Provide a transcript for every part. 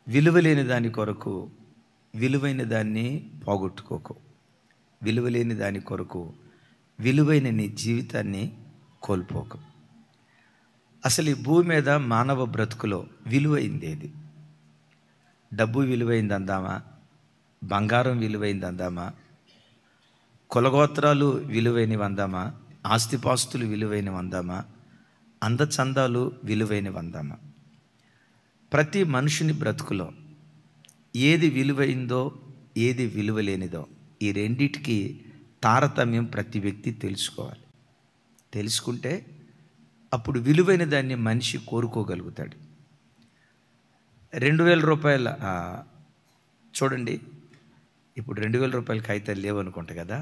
విలువలేని దాని కొరకు విలువైన దాన్ని పోగొట్టుకోకు. విలువలేని దాని కొరకు విలువైన నీ జీవితాన్ని కోల్పోకు. అసలు ఈ భూమి మీద మానవ బ్రతుకులో విలువైంది ఏది? డబ్బు విలువైంది అందామా? బంగారం విలువైంది అందామా? కులగోత్రాలు విలువైనవి అందామా? ఆస్తిపాస్తులు విలువైనవి అందామా? అందచందాలు విలువైనవి అందామా? ప్రతి మనుషుని బ్రతుకులో ఏది విలువైందో ఏది విలువలేనిదో ఈ రెండిటికి తారతమ్యం ప్రతి వ్యక్తి తెలుసుకోవాలి. తెలుసుకుంటే అప్పుడు విలువైన దాన్ని మనిషి కోరుకోగలుగుతాడు. 2000 రూపాయల చూడండి, ఇప్పుడు 2000 రూపాయల కాగితాలు లేవనుకుంటా కదా,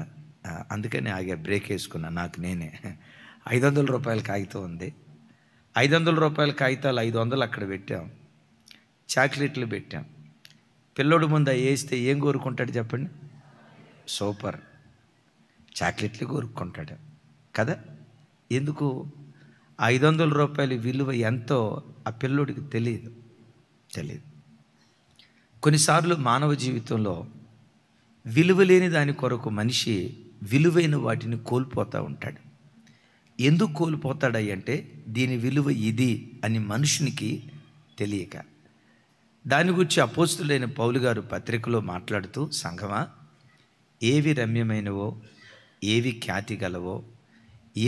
అందుకని ఆగా బ్రేక్ వేసుకున్నా. నాకు నేనే 500 రూపాయల కాగితం ఉంది. 500 రూపాయల కాగితాలు 500 అక్కడ పెట్టాం, చాక్లెట్లు పెట్టాం. పిల్లోడు ముందు వేస్తే ఏం కోరుకుంటాడు చెప్పండి? సూపర్, చాక్లెట్లు కోరుకుంటాడు కదా. ఎందుకు? 500 రూపాయల విలువ ఎంతో ఆ పిల్లోడికి తెలియదు. కొన్నిసార్లు మానవ జీవితంలో విలువలేని దాని కొరకు మనిషి విలువైన వాటిని కోల్పోతూ ఉంటాడు. ఎందుకు కోల్పోతాడై అంటే దీని విలువ ఇది అని మనుషునికి తెలియక. దాని గురించి అపోస్తులైన పౌలు గారు పత్రికలో మాట్లాడుతూ, సంఘమా, ఏవి రమ్యమైనవో, ఏవి ఖ్యాతి గలవో,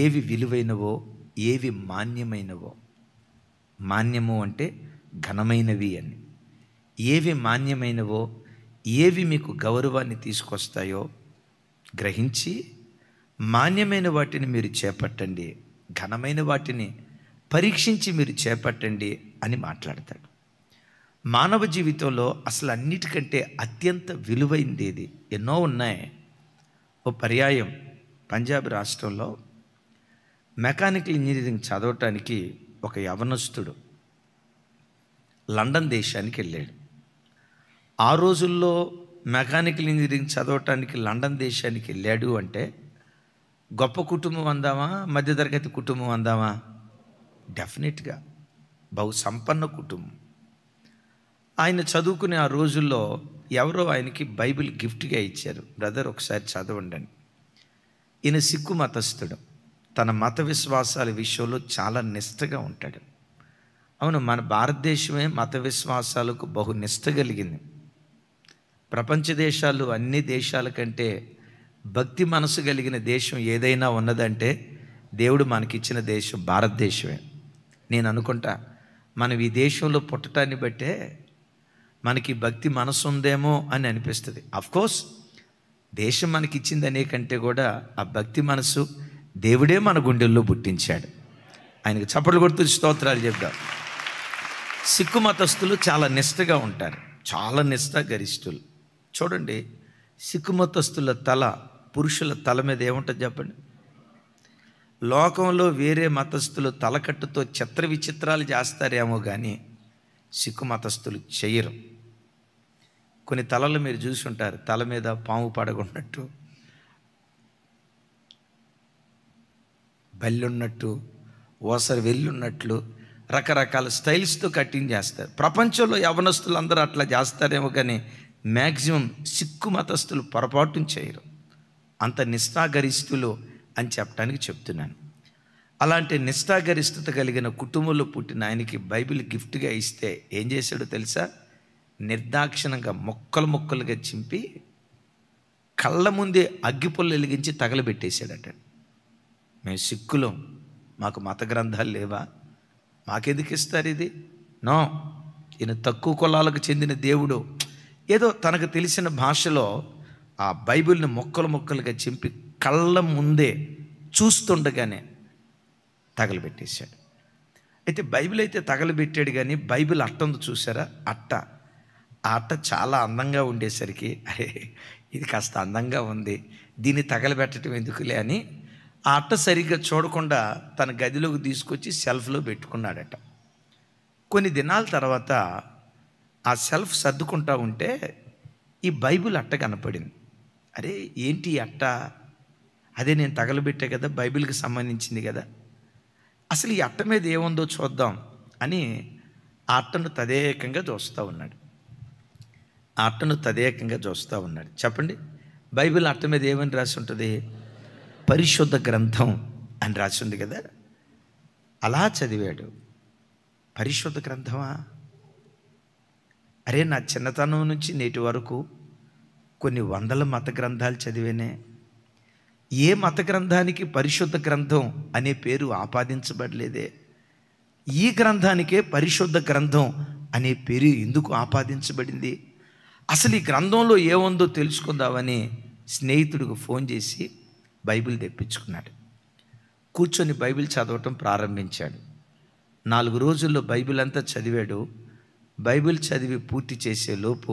ఏవి విలువైనవో, ఏవి మాన్యమైనవో, మాన్యము అంటే ఘనమైనవి అని, ఏవి మాన్యమైనవో, ఏవి మీకు గౌరవాన్ని తీసుకొస్తాయో గ్రహించి మాన్యమైన వాటిని మీరు చేపట్టండి, ఘనమైన వాటిని పరీక్షించి మీరు చేపట్టండి అని మాట్లాడతాడు. మానవ జీవితంలో అసలు అన్నిటికంటే అత్యంత విలువైంది ఏది? ఎన్నో ఉన్నాయి. ఓ పర్యాయం పంజాబ్ రాష్ట్రంలో మెకానికల్ ఇంజనీరింగ్ చదవటానికి ఒక యవనస్తుడు లండన్ దేశానికి వెళ్ళాడు. ఆ రోజుల్లో మెకానికల్ ఇంజనీరింగ్ చదవటానికి లండన్ దేశానికి వెళ్ళాడు అంటే గొప్ప కుటుంబం అందామా, మధ్యతరగతి కుటుంబం అందామా? డెఫినెట్గా బహు సంపన్న కుటుంబం. ఆయన చదువుకునే ఆ రోజుల్లో ఎవరో ఆయనకి బైబిల్ గిఫ్ట్గా ఇచ్చారు. బ్రదర్ ఒకసారి చదవండి అని. ఈయన సిక్కు మతస్థుడు. తన మత విశ్వాసాల విషయంలో చాలా నిష్టగా ఉంటాడు. అవును, మన భారతదేశమే మత విశ్వాసాలకు బహు నిష్ట కలిగింది. ప్రపంచ దేశాలు అన్ని దేశాల కంటే భక్తి మనసు కలిగిన దేశం ఏదైనా ఉన్నదంటే దేవుడు మనకిచ్చిన దేశం భారతదేశమే. నేను అనుకుంటా మనం ఈ దేశంలో పుట్టడాన్ని బట్టే మనకి భక్తి మనసు ఉందేమో అని అనిపిస్తుంది. అఫ్కోర్స్ దేశం మనకిచ్చింది అనే కంటే కూడా ఆ భక్తి మనసు దేవుడే మన గుండెల్లో పుట్టించాడు. ఆయనకు చప్పట్లు కొడుతూ స్తోత్రాలు చెప్దాం. సిక్కు మతస్థులు చాలా నిష్టగా ఉంటారు, చాలా నిష్ఠా గరిష్ఠులు. చూడండి, సిక్కు మతస్థుల తల, పురుషుల తల మీద ఏముంటుంది చెప్పండి? లోకంలో వేరే మతస్థులు తలకట్టుతో చిత్ర విచిత్రాలు చేస్తారేమో కానీ సిక్కు మతస్థులు చెయ్యరు. కొన్ని తలలు మీరు చూసి ఉంటారు, తల మీద పాము పడగొన్నట్టు, బల్లున్నట్టు, ఓసరి వెళ్ళున్నట్లు రకరకాల స్టైల్స్తో కటింగ్ చేస్తారు. ప్రపంచంలో యవనస్తులు అందరూ అట్లా చేస్తారేమో కానీ మ్యాక్సిమం సిక్కు మతస్థులు పొరపాటును చేయరు. అంత నిష్ఠాగరిష్ఠులు అని చెప్పడానికి చెప్తున్నాను. అలాంటి నిష్ఠాగరిష్ఠత కలిగిన కుటుంబంలో పుట్టిన ఆయనకి బైబిల్ గిఫ్ట్గా ఇస్తే ఏం చేశాడో తెలుసా? నిర్దాక్షిణంగా ముక్కలు ముక్కలుగా చింపి కళ్ళ ముందే అగ్గిపుల్ల వెలిగించి తగలబెట్టేశాడట. మేము సిక్కులం, మాకు మత గ్రంథాలు లేవా, మాకెందుకు ఇస్తారు ఇది? నో, ఈయన తక్కువ కులాలకు చెందిన దేవుడు ఏదో తనకు తెలిసిన భాషలో ఆ బైబిల్ని ముక్కలు ముక్కలుగా చింపి కళ్ళ ముందే చూస్తుండగానే తగలబెట్టేశాడు. అయితే బైబిల్ అయితే తగలబెట్టాడు కానీ బైబిల్ అట్ట ఉంది చూసారా, అట్ట. ఆ అట్ట చాలా అందంగా ఉండేసరికి అరే ఇది కాస్త అందంగా ఉంది, దీన్ని తగలబెట్టడం ఎందుకులే అని ఆ అట్ట సరిగ్గా చూడకుండా తన గదిలోకి తీసుకొచ్చి సెల్ఫ్లో పెట్టుకున్నాడట. కొన్ని దినాల తర్వాత ఆ సెల్ఫ్ సర్దుకుంటా ఉంటే ఈ బైబిల్ అట్ట కనపడింది. అరే ఏంటి అట్ట? అదే నేను తగలబెట్టే కదా, బైబిల్కి సంబంధించింది కదా, అసలు ఈ అట్ట మీద ఏముందో చూద్దాం అని ఆ అట్టను తదేకంగా చూస్తూ ఉన్నాడు. ఆ అట్టను తదేకంగా చూస్తూ ఉన్నాడు. చెప్పండి, బైబిల్ అట్ట మీద ఏమని రాసి ఉంటుంది? పరిశుద్ధ గ్రంథం అని రాసి ఉంది కదా. అలా చదివాడు. పరిశుద్ధ గ్రంథమా? అరే, నా చిన్నతనం నుంచి నేటి వరకు కొన్ని వందల మత గ్రంథాలు చదివేనే. ఏ మత గ్రంథానికి పరిశుద్ధ గ్రంథం అనే పేరు ఆపాదించబడలేదే. ఈ గ్రంథానికే పరిశుద్ధ గ్రంథం అనే పేరు ఎందుకు ఆపాదించబడింది? అసలు ఈ గ్రంథంలో ఏముందో తెలుసుకుందామని స్నేహితుడికి ఫోన్ చేసి బైబిల్ తెప్పించుకున్నాడు. కూర్చొని బైబిల్ చదవటం ప్రారంభించాడు. 4 రోజుల్లో బైబిల్ అంతా చదివాడు. బైబిల్ చదివి పూర్తి చేసే లోపు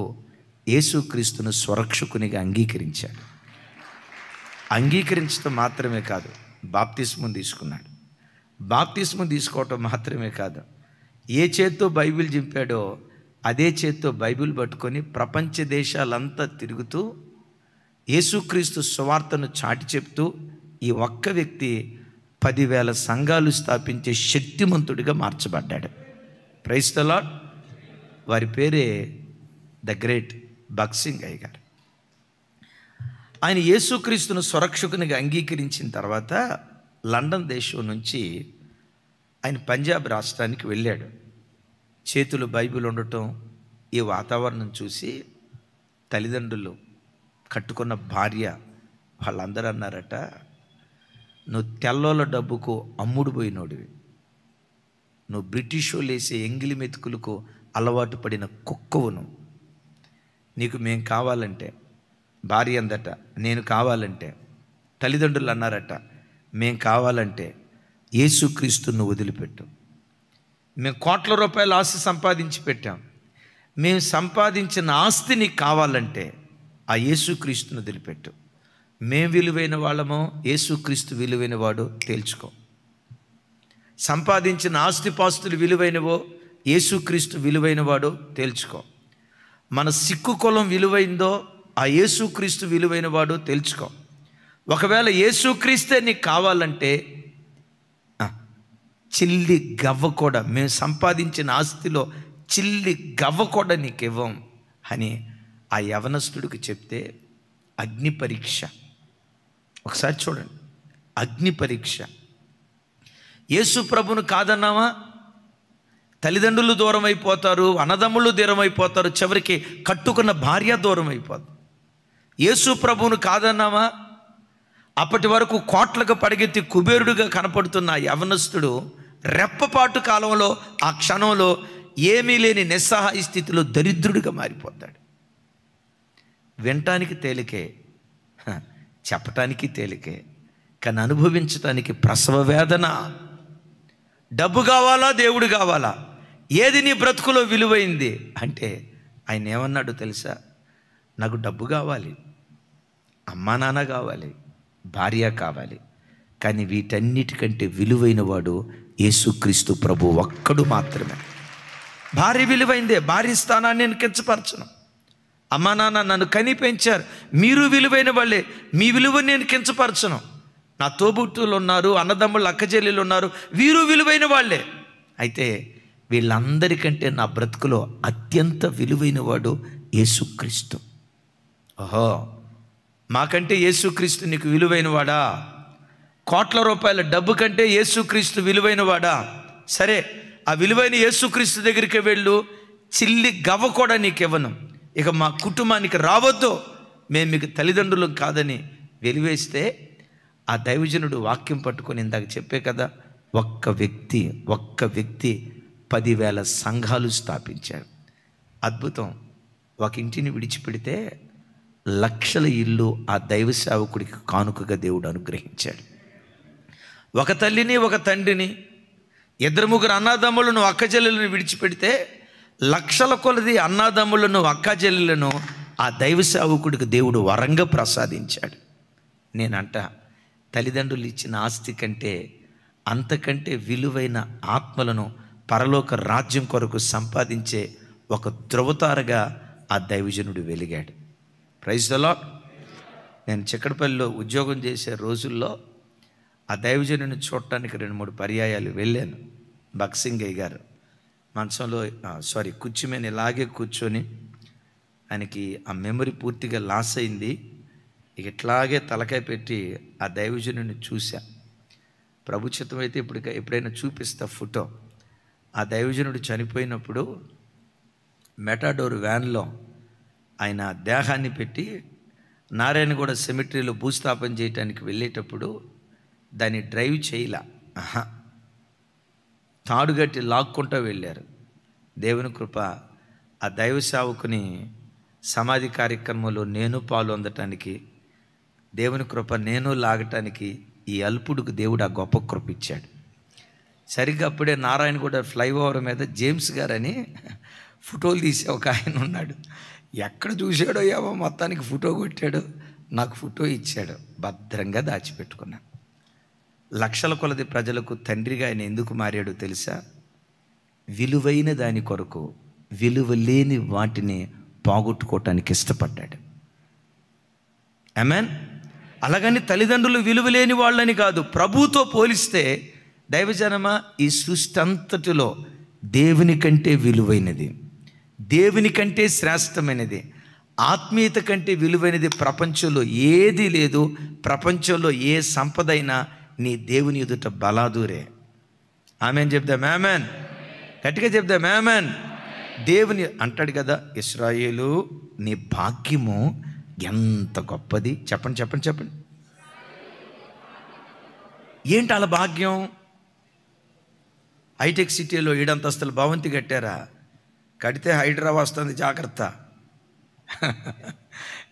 యేసుక్రీస్తును స్వరక్షకునిగా అంగీకరించాడు. అంగీకరించడం మాత్రమే కాదు, బాప్తిస్మం తీసుకున్నాడు. బాప్తిస్మం తీసుకోవటం మాత్రమే కాదు, ఏ చేత్తో బైబిల్ చింపాడో అదే చేత్తో బైబిల్ పట్టుకొని ప్రపంచ దేశాలంతా తిరుగుతూ యేసుక్రీస్తు సువార్తను చాటి చెప్తూ ఈ ఒక్క వ్యక్తి 10,000 సంఘాలు స్థాపించే శక్తిమంతుడిగా మార్చబడ్డాడు. Praise the lord. వారి పేరే ద గ్రేట్ భగత్సింగ్ గారు. ఆయన యేసుక్రీస్తును స్వరక్షకునిగా అంగీకరించిన తర్వాత లండన్ దేశం నుంచి ఆయన పంజాబ్ రాష్ట్రానికి వెళ్ళాడు. చేతులు బైబిల్ ఉండటం, ఈ వాతావరణం చూసి తల్లిదండ్రులు, కట్టుకున్న భార్య వాళ్ళందరూ అన్నారట, నువ్వు తెల్లోల డబ్బుకు అమ్ముడు పోయినోడివి, నువ్వు బ్రిటిష్ వాళ్ళు వేసే ఎంగిలి మెతుకులకు అలవాటు పడిన కుక్కవును. నీకు మేం కావాలంటే, భార్య అందట నేను కావాలంటే, తల్లిదండ్రులు అన్నారట మేం కావాలంటే యేసుక్రీస్తును వదిలిపెట్టు. మేము కోట్ల రూపాయల ఆస్తి సంపాదించి పెట్టాం, మేము సంపాదించిన ఆస్తి నీకు కావాలంటే ఆ యేసుక్రీస్తును వదిలిపెట్టు. మేం విలువైన వాళ్ళమో యేసుక్రీస్తు విలువైన వాడు తేల్చుకో. సంపాదించిన ఆస్తిపాస్తులు విలువైనవో యేసుక్రీస్తు విలువైన వాడు తేల్చుకో. మన సిక్కు కులం విలువైందో ఆ యేసుక్రీస్తు విలువైన వాడు తేల్చుకో. ఒకవేళ యేసుక్రీస్తే నీకు కావాలంటే చిల్లి గవ్వ కూడా, మేము సంపాదించిన ఆస్తిలో చిల్లి గవ్వ కూడా నీకు ఇవ్వం అని ఆ యవనస్తుడికి చెప్తే అగ్ని పరీక్ష. ఒకసారి చూడండి, అగ్ని పరీక్ష. యేసు ప్రభును కాదన్నావా, తల్లిదండ్రులు దూరం అయిపోతారు, అన్నదమ్ములు దూరం అయిపోతారు, చివరికి కట్టుకున్న భార్య దూరం అయిపోతుంది. యేసు ప్రభువును కాదన్నావా, అప్పటి వరకు కోట్లకు పడగెత్తి కుబేరుడుగా కనపడుతున్న యవనస్తుడు రెప్పపాటు కాలంలో, ఆ క్షణంలో ఏమీ లేని నిస్సహాయ స్థితిలో దరిద్రుడిగా మారిపోతాడు. వినటానికి తేలికే, చెప్పటానికి తేలికే, కానీ అనుభవించటానికి ప్రసవ వేదన. డబ్బు కావాలా, దేవుడు కావాలా, ఏది నీ బ్రతుకులో విలువైంది అంటే ఆయన ఏమన్నాడు తెలుసా? నాకు డబ్బు కావాలి, అమ్మా నాన్న కావాలి, భార్య కావాలి, కానీ వీటన్నిటికంటే విలువైన వాడు యేసుక్రీస్తు ప్రభు ఒక్కడు మాత్రమే. భార్య విలువైందే, భార్య స్థానాన్ని నేను కించపరచను. అమ్మా నాన్న నన్ను కని పెంచారు, మీరు విలువైన వాళ్ళే, మీ విలువని నేను కించపరచను. నా తోబుట్టులు ఉన్నారు, అన్నదమ్ముళ్ళు అక్కచెల్లెలు ఉన్నారు, వీరు విలువైన వాళ్ళే. అయితే వీళ్ళందరికంటే నా బ్రతుకులో అత్యంత విలువైన వాడు యేసుక్రీస్తు. ఓహో, మాకంటే యేసుక్రీస్తు నీకు విలువైన వాడా? కోట్ల రూపాయల డబ్బు కంటే యేసుక్రీస్తు విలువైన వాడా? సరే, ఆ విలువైన యేసుక్రీస్తు దగ్గరికి వెళ్ళు, చిల్లి గవ్వ కూడా నీకు ఇవ్వను, ఇక మా కుటుంబానికి రావద్దు, మేము మీకు తల్లిదండ్రులు కాదని వెలివేస్తే ఆ దైవజనుడు వాక్యం పట్టుకొని ఇందాక చెప్పే కదా, ఒక్క వ్యక్తి 10,000 సంఘాలు స్థాపించాడు. అద్భుతం. ఒక ఇంటిని విడిచిపెడితే లక్షల ఇల్లు ఆ దైవ సేవకుడికి కానుకగా దేవుడు అనుగ్రహించాడు. ఒక తల్లిని, ఒక తండ్రిని, 2-3 అన్నదమ్ములను, అక్కచెల్లెలను విడిచిపెడితే లక్షల కొలది అన్నదమ్ములను, అక్కచెల్లెలను ఆ దైవ సేవకుడికి దేవుడు వరంగా ప్రసాదించాడు. నేనంట, తల్లిదండ్రులు ఇచ్చిన ఆస్తి కంటే అంతకంటే విలువైన ఆత్మలను పరలోక రాజ్యం కొరకు సంపాదించే ఒక ధృవతారగా ఆ దైవజనుడు వెలిగాడు. Praise the lord. నేను చిక్కడపల్లిలో ఉద్యోగం చేసే రోజుల్లో ఆ దైవజనుని చూడటానికి 2-3 పర్యాయాలు వెళ్ళాను. భగత్సింగ్ గారు మంచంలో కుర్చీ మీద ఇలాగే కూర్చొని ఆయనకి ఆ మెమరీ పూర్తిగా లాస్ అయింది. ఇక ఇట్లాగే తలకాయ పెట్టి ఆ దైవజనుని చూశా. ప్రభుత్వం అయితే ఎప్పుడైనా చూపిస్తా ఫోటో. ఆ దైవజనుడు చనిపోయినప్పుడు మెటాడోర్ వ్యాన్లో ఆయన దేహాన్ని పెట్టి నారాయణగూడ సెమిటరీలో భూస్థాపన చేయడానికి వెళ్ళేటప్పుడు దాన్ని డ్రైవ్ చేయలా, తాడుగట్టి లాక్కుంటూ వెళ్ళారు. దేవుని కృప, ఆ దైవ సేవకుని సమాధి కార్యక్రమంలో నేను పాల్గొనడానికి, దేవుని కృప నేను లాగటానికి ఈ అల్పుడుకు దేవుడు ఆ గొప్ప కృప ఇచ్చాడు. సరిగ్గా అప్పుడే నారాయణగూడ ఫ్లైఓవర్ మీద జేమ్స్ గారని ఫోటోలు తీసే ఒక ఆయన ఉన్నాడు. ఎక్కడ చూశాడో ఏమో మొత్తానికి ఫోటో కొట్టాడు, నాకు ఫోటో ఇచ్చాడు. భద్రంగా దాచిపెట్టుకున్నాను. లక్షల కొలది ప్రజలకు తండ్రిగా ఆయన ఎందుకు మారాడో తెలుసా? విలువైన దాని కొరకు విలువ లేని వాటిని పోగొట్టుకోవటానికి ఇష్టపడ్డాడు. ఆమేన్. అలాగని తల్లిదండ్రులు విలువ లేని వాళ్ళని కాదు. ప్రభుతో పోలిస్తే దైవజనమా, ఈ సృష్టి అంతటిలో దేవుని కంటే విలువైనది, దేవుని కంటే శ్రేష్టమైనది, ఆత్మీయత కంటే విలువైనది ప్రపంచంలో ఏది లేదు. ప్రపంచంలో ఏ సంపద అయినా నీ దేవుని ఎదుట బలాదూరే. ఆమెన్ చెప్దాం, ఆమెన్. గట్టిగా చెప్దాం, ఆమెన్. దేవుని అంటాడు కదా, ఇశ్రాయేలు నీ భాగ్యము ఎంత గొప్పది. చెప్పండి చెప్పండి చెప్పండి. ఏంటి అలా భాగ్యం? హైటెక్ సిటీలో 7 అంతస్తుల భవంతి కట్టారా? కడితే హైదరాబాద్ వస్తుంది, జాగ్రత్త.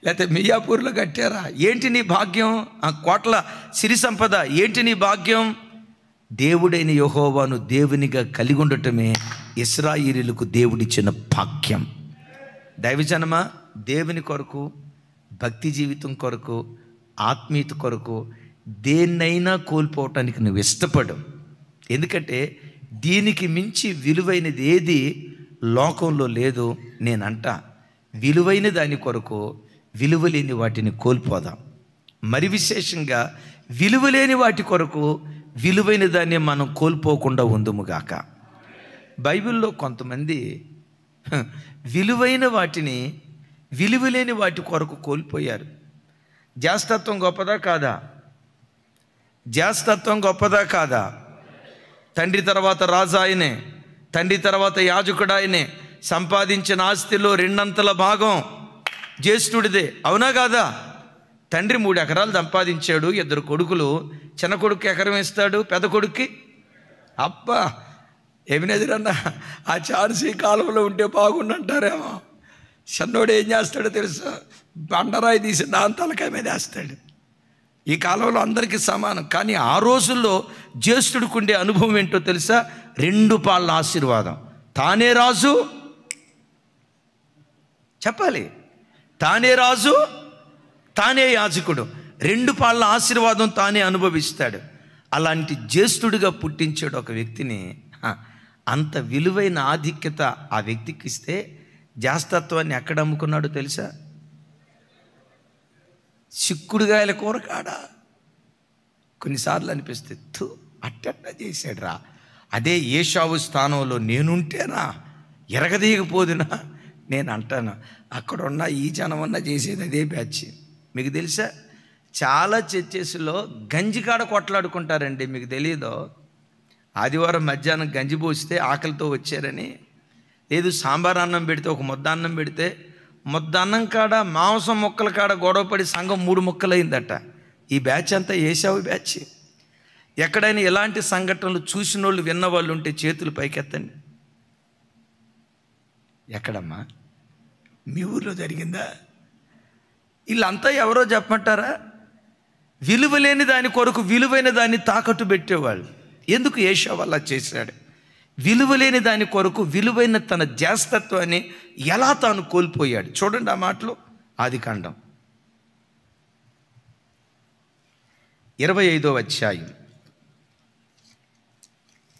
లేకపోతే మియాపూర్లో కట్టారా? ఏంటి నీ భాగ్యం? ఆ కోట్ల సిరి సంపద ఏంటి నీ భాగ్యం? దేవుడైన యెహోవాను దేవునిగా కలిగి ఉండటమే ఇశ్రాయేలీయులకు దేవుడిచ్చిన భాగ్యం. దైవజనమా, దేవుని కొరకు, భక్తి జీవితం కొరకు, ఆత్మీయత కొరకు దేన్నైనా కోల్పోవటానికి నువ్వు ఇష్టపడు. ఎందుకంటే దీనికి మించి విలువైనది ఏది లోకంలో లేదు. నేనంట విలువైన దాని కొరకు విలువలేని వాటిని కోల్పోదాం. మరి విశేషంగా విలువలేని వాటి కొరకు విలువైన దాన్ని మనం కోల్పోకుండా ఉందుముగాక. బైబిల్లో కొంతమంది విలువైన వాటిని విలువలేని వాటి కొరకు కోల్పోయారు. జ్యేష్ఠత్వం గొప్పదా కాదా? జ్యేష్ఠత్వం గొప్పదా కాదా? తండ్రి తర్వాత రాజు ఆయనే, తండ్రి తర్వాత యాజకుడు ఆయనే. సంపాదించిన ఆస్తిలో 2/3 భాగం జ్యేష్ఠుడిదే, అవునా కాదా? తండ్రి 3 ఎకరాలు సంపాదించాడు, 2 కొడుకులు. చిన్న కొడుకు ఎకరం ఇస్తాడు, పెద్ద కొడుక్కి అబ్బా ఏమినెదురన్నా ఆ ఛాన్సీ కాలంలో ఉంటే బాగుండంటారేమో. చిన్నోడు ఏం చేస్తాడో తెలుసా? బండరాయి తీసి దాని తలకాయ మీద వేస్తాడు. ఈ కాలంలో అందరికీ సమానం. కానీ ఆ రోజుల్లో జ్యేష్ఠుడికి ఉండే అనుభవం ఏంటో తెలుసా? 2 పాళ్ళ ఆశీర్వాదం. తానే రాజు, చెప్పాలి, తానే రాజు, తానే యాజకుడు. 2 పాళ్ళ ఆశీర్వాదం తానే అనుభవిస్తాడు. అలాంటి జ్యేష్ఠుడిగా పుట్టించాడు ఒక వ్యక్తిని. అంత విలువైన ఆధిక్యత ఆ వ్యక్తికి ఇస్తే జ్యేష్ఠత్వాన్ని ఎక్కడ అమ్ముకున్నాడో తెలుసా? చిక్కుడుగాయల కూర కాడ. కొన్నిసార్లు అనిపిస్తే అట్టట్టా చేశాడు రా. అదే ఏశావు స్థానంలో నేనుంటేనా ఎరగదీయకపోదునా? నేను అంటాను, అక్కడున్న ఈ జనమన్నా చేసేది అదే బ్యాచ్. మీకు తెలుసా, చాలా చర్చెస్లో గంజి కాడ కొట్లాడుకుంటారండి. మీకు తెలియదో? ఆదివారం మధ్యాహ్నం గంజి పోస్తే ఆకలితో వచ్చారని, లేదు సాంబార్ అన్నం పెడితే, ఒక ముద్ద అన్నం పెడితే ముద్ద అన్నం కాడ మాంసం ముక్కల కాడ గొడవపడి సంఘం 3 ముక్కలైందట. ఈ బ్యాచ్ అంతా ఏశావు బ్యాచ్. ఎక్కడైనా ఎలాంటి సంఘటనలు చూసిన వాళ్ళు, విన్నవాళ్ళు ఉంటే చేతులు పైకెత్తండి. ఎక్కడమ్మా? మీ ఊర్లో జరిగిందా? వీళ్ళంతా ఎవరో చెప్పమంటారా? విలువలేని దాని కొరకు విలువైన దాన్ని తాకట్టు పెట్టేవాళ్ళు. ఎందుకు ఏశావు అలా చేశాడు? విలువలేని దాని కొరకు విలువైన తన జ్యేష్ఠత్వాన్ని ఎలా తాను కోల్పోయాడు. చూడండి ఆ మాటలు. ఆదికాండం 25వ అధ్యాయం.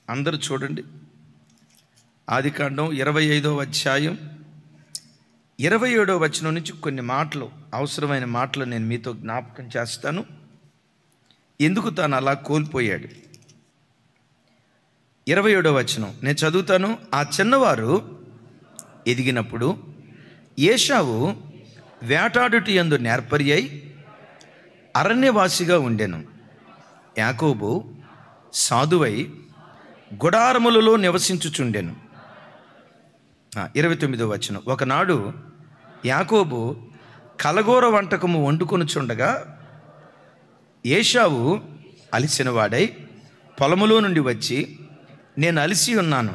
అందరూ చూడండి. ఆదికాండం 25వ అధ్యాయం 27వ వచనం నుంచి కొన్ని మాటలు, అవసరమైన మాటలు నేను మీతో జ్ఞాపకం చేస్తాను. ఎందుకు తాను అలా కోల్పోయాడు? 27వ వచనం నేను చదువుతాను. ఆ చిన్నవారు ఎదిగినప్పుడు ఏశావు వేటాడుట యందు నేర్పరి అయి అరణ్యవాసిగా ఉండెను. యాకోబు సాధువై గుడారములలో నివసించుచుండెను. 29వ వచనం. ఒకనాడు యాకోబు కలగూర వంటకము వండుకొనుచుండగా ఏశావు అలిసినవాడై పొలములో నుండి వచ్చి, నేను అలిసి ఉన్నాను,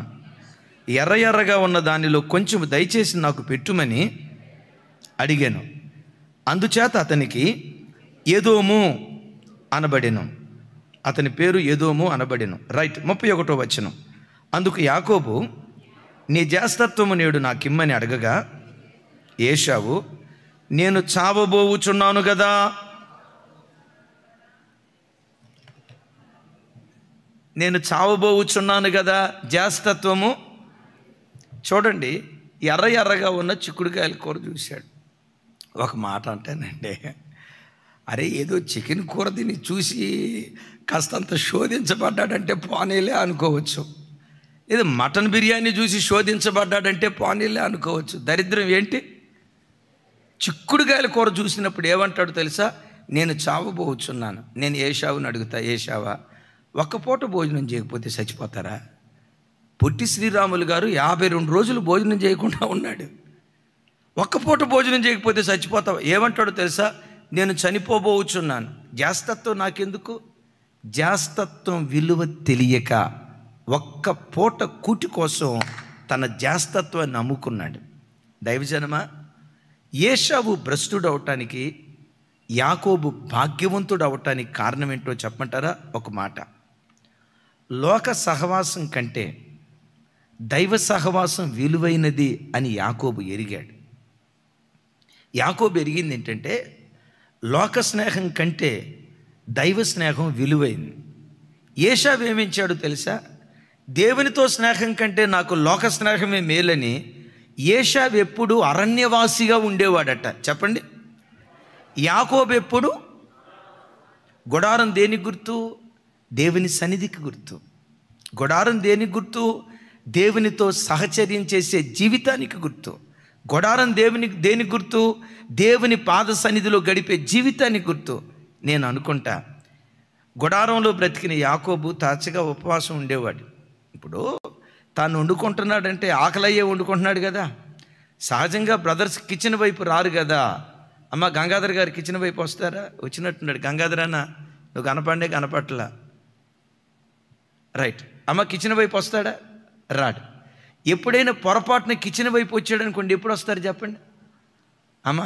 ఎర్ర ఎర్రగా ఉన్న దానిలో కొంచెం దయచేసి నాకు పెట్టుమని అడిగాను. అందుచేత అతనికి ఎదోము అనబడెను. అతని పేరు ఎదోము అనబడెను. రైట్. 31వ వచనం. అందుకు యాకోబు, నీ జ్యేష్ఠత్వము నేడు నాకిమ్మని అడగగా ఏశావు, నేను చావబోవుచున్నాను కదా, నేను చావబోవుచున్నాను కదా, జ్యేష్ఠత్వము. చూడండి, ఎర్ర ఎర్రగా ఉన్న చిక్కుడుకాయల కూర చూశాడు. ఒక మాట అంటానండి, అరే ఏదో చికెన్ కూర తిని చూసి కాస్తంత శోధించబడ్డాడంటే పోనీలే అనుకోవచ్చు. ఏదో మటన్ బిర్యానీ చూసి శోధించబడ్డాడంటే పోనీలే అనుకోవచ్చు. దరిద్రం ఏంటి? చిక్కుడుకాయల కూర చూసినప్పుడు ఏమంటాడు తెలుసా? నేను చావబోచున్నాను. నేను ఏశావుని అడుగుతా, ఏశావా, ఒక్క పూట భోజనం చేయకపోతే చచ్చిపోతారా? పొట్టి శ్రీరాములు గారు 52 రోజులు భోజనం చేయకుండా ఉన్నాడు. ఒక్క పూట భోజనం చేయకపోతే చచ్చిపోతావు. ఏమంటాడు తెలుసా? నేను చనిపోబోచున్నాను. జ్యేష్ఠత్వం నాకెందుకు? జ్యేష్ఠత్వం విలువ తెలియక ఒక్క పూట కూటి కోసం తన జ్యేష్ఠత్వాన్ని నమ్ముకున్నాడు. దైవజనమా, ఏశావు భ్రష్టుడు అవటానికి, యాకోబు భాగ్యవంతుడు అవటానికి కారణం ఏంటో చెప్పమంటారా? ఒక మాట. లోక సహవాసం కంటే దైవ సహవాసం విలువైనది అని యాకోబు ఎరిగాడు. యాకోబు ఎరిగింది ఏంటంటే, లోక స్నేహం కంటే దైవ స్నేహం విలువైంది. ఏశావు ఏమించాడు తెలుసా? దేవునితో స్నేహం కంటే నాకు లోక స్నేహమే మేలని ఏశావు ఎప్పుడు అరణ్యవాసిగా ఉండేవాడట. చెప్పండి. యాకోబు ఎప్పుడు గుడారం దేనికి గుర్తు? దేవుని సన్నిధికి గుర్తు. గుడారం దేనికి గుర్తు? దేవునితో సహచర్యం చేసే జీవితానికి గుర్తు. గుడారం దేనికి గుర్తు? దేవుని పాద సన్నిధిలో గడిపే జీవితానికి గుర్తు. నేను అనుకుంటా, గుడారంలో బ్రతికిన యాకోబు తాచగా ఉపవాసం ఉండేవాడు. ఇప్పుడు తాను వండుకుంటున్నాడంటే ఆకలయ్యే వండుకుంటున్నాడు కదా. సహజంగా బ్రదర్స్ కిచెన్ వైపు రారు కదా. అమ్మ గంగాధర్ గారు కిచెన్ వైపు వస్తారా? వచ్చినట్టున్నాడు. గంగాధర్ అన్న, నువ్వు కనపట్లా. రైట్. అమ్మ కిచెన్ వైపు వస్తాడా? రాడు. ఎప్పుడైనా పొరపాటున కిచెన్ వైపు వచ్చాడు అనుకోండి, ఎప్పుడు వస్తారు చెప్పండి? అమ్మ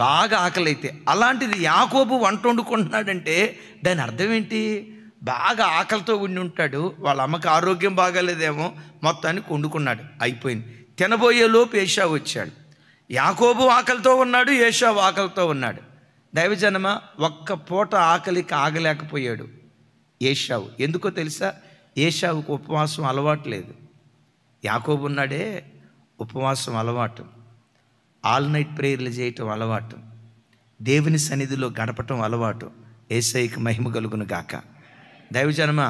బాగా ఆకలి అయితే. అలాంటిది యాకోబు వంట వండుకుంటున్నాడంటే దాని అర్థం ఏంటి? బాగా ఆకలితో ఉండి ఉంటాడు. వాళ్ళ అమ్మకి ఆరోగ్యం బాగాలేదేమో, మొత్తానికి వండుకున్నాడు. అయిపోయింది. తినబోయే లోపు ఏశావు వచ్చాడు. యాకోబు ఆకలితో ఉన్నాడు, ఏశావు ఆకలితో ఉన్నాడు. దైవజనమ, ఒక్క పూట ఆకలికి ఆగలేకపోయాడు ఏశావు. ఎందుకో తెలుసా? ఏశావుకు ఉపవాసం అలవాటు లేదు. యాకోబు ఉన్నాడే, ఉపవాసం అలవాటు, ఆల్ నైట్ ప్రేయర్లు చేయటం అలవాటు, దేవుని సన్నిధిలో గడపటం అలవాటు. యేసయ్యకి మహిమ కలుగును గాక. దైవజనమ,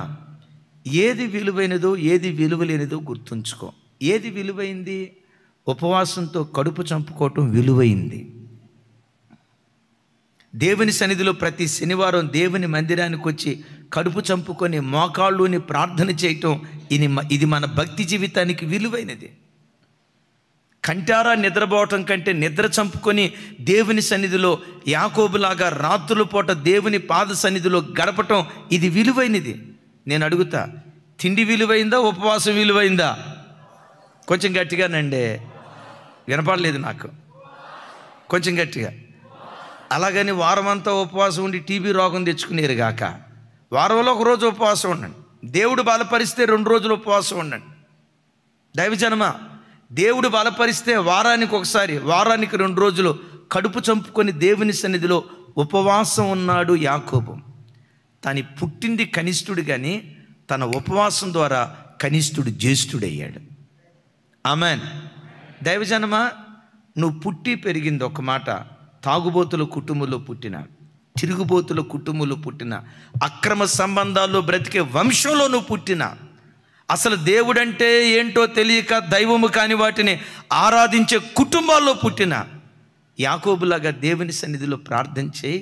ఏది విలువైనదో ఏది విలువలేనిదో గుర్తుంచుకో. ఏది విలువైంది? ఉపవాసంతో కడుపు చంపుకోవటం విలువైంది. దేవుని సన్నిధిలో ప్రతి శనివారం దేవుని మందిరానికి వచ్చి కడుపు చంపుకొని మోకాళ్ళుని ప్రార్థన చేయటం, ఇది మన భక్తి జీవితానికి విలువైనది. కంటారా నిద్రపోవటం కంటే నిద్ర చంపుకొని దేవుని సన్నిధిలో యాకోబులాగా రాత్రుల పూట దేవుని పాద సన్నిధిలో గడపటం, ఇది విలువైనది. నేను అడుగుతా, తిండి విలువైందా? ఉపవాసం విలువైందా? కొంచెం గట్టిగానండి, వినపడలేదు నాకు. కొంచెం గట్టిగా. అలాగని వారం అంతా ఉపవాసం ఉండి టీబీ రోగం తెచ్చుకునేరు గాక. వారంలో ఒక రోజు ఉపవాసం ఉండండి. దేవుడు బలపరిస్తే 2 రోజులు ఉపవాసం ఉండండి. దైవజనమ, దేవుడు బలపరిస్తే వారానికి ఒకసారి, వారానికి 2 రోజులు కడుపు చంపుకొని దేవుని సన్నిధిలో ఉపవాసం ఉన్నాడు యాకోబు. తను పుట్టింది కనిష్ఠుడు కానీ తన ఉపవాసం ద్వారా కనిష్ఠుడు జ్యేష్ఠుడయ్యాడు. ఆమెన్. దైవజనమ, నువ్వు పుట్టి పెరిగింది ఒక మాట, తాగుబోతుల కుటుంబంలో పుట్టిన, తిరుగుబోతుల కుటుంబంలో పుట్టిన, అక్రమ సంబంధాల్లో బ్రతికే వంశంలో నువ్వు పుట్టిన, అసలు దేవుడంటే ఏంటో తెలియక దైవము కాని వాటిని ఆరాధించే కుటుంబాల్లో పుట్టిన యాకోబులాగా దేవుని సన్నిధిలో ప్రార్థన చేయి.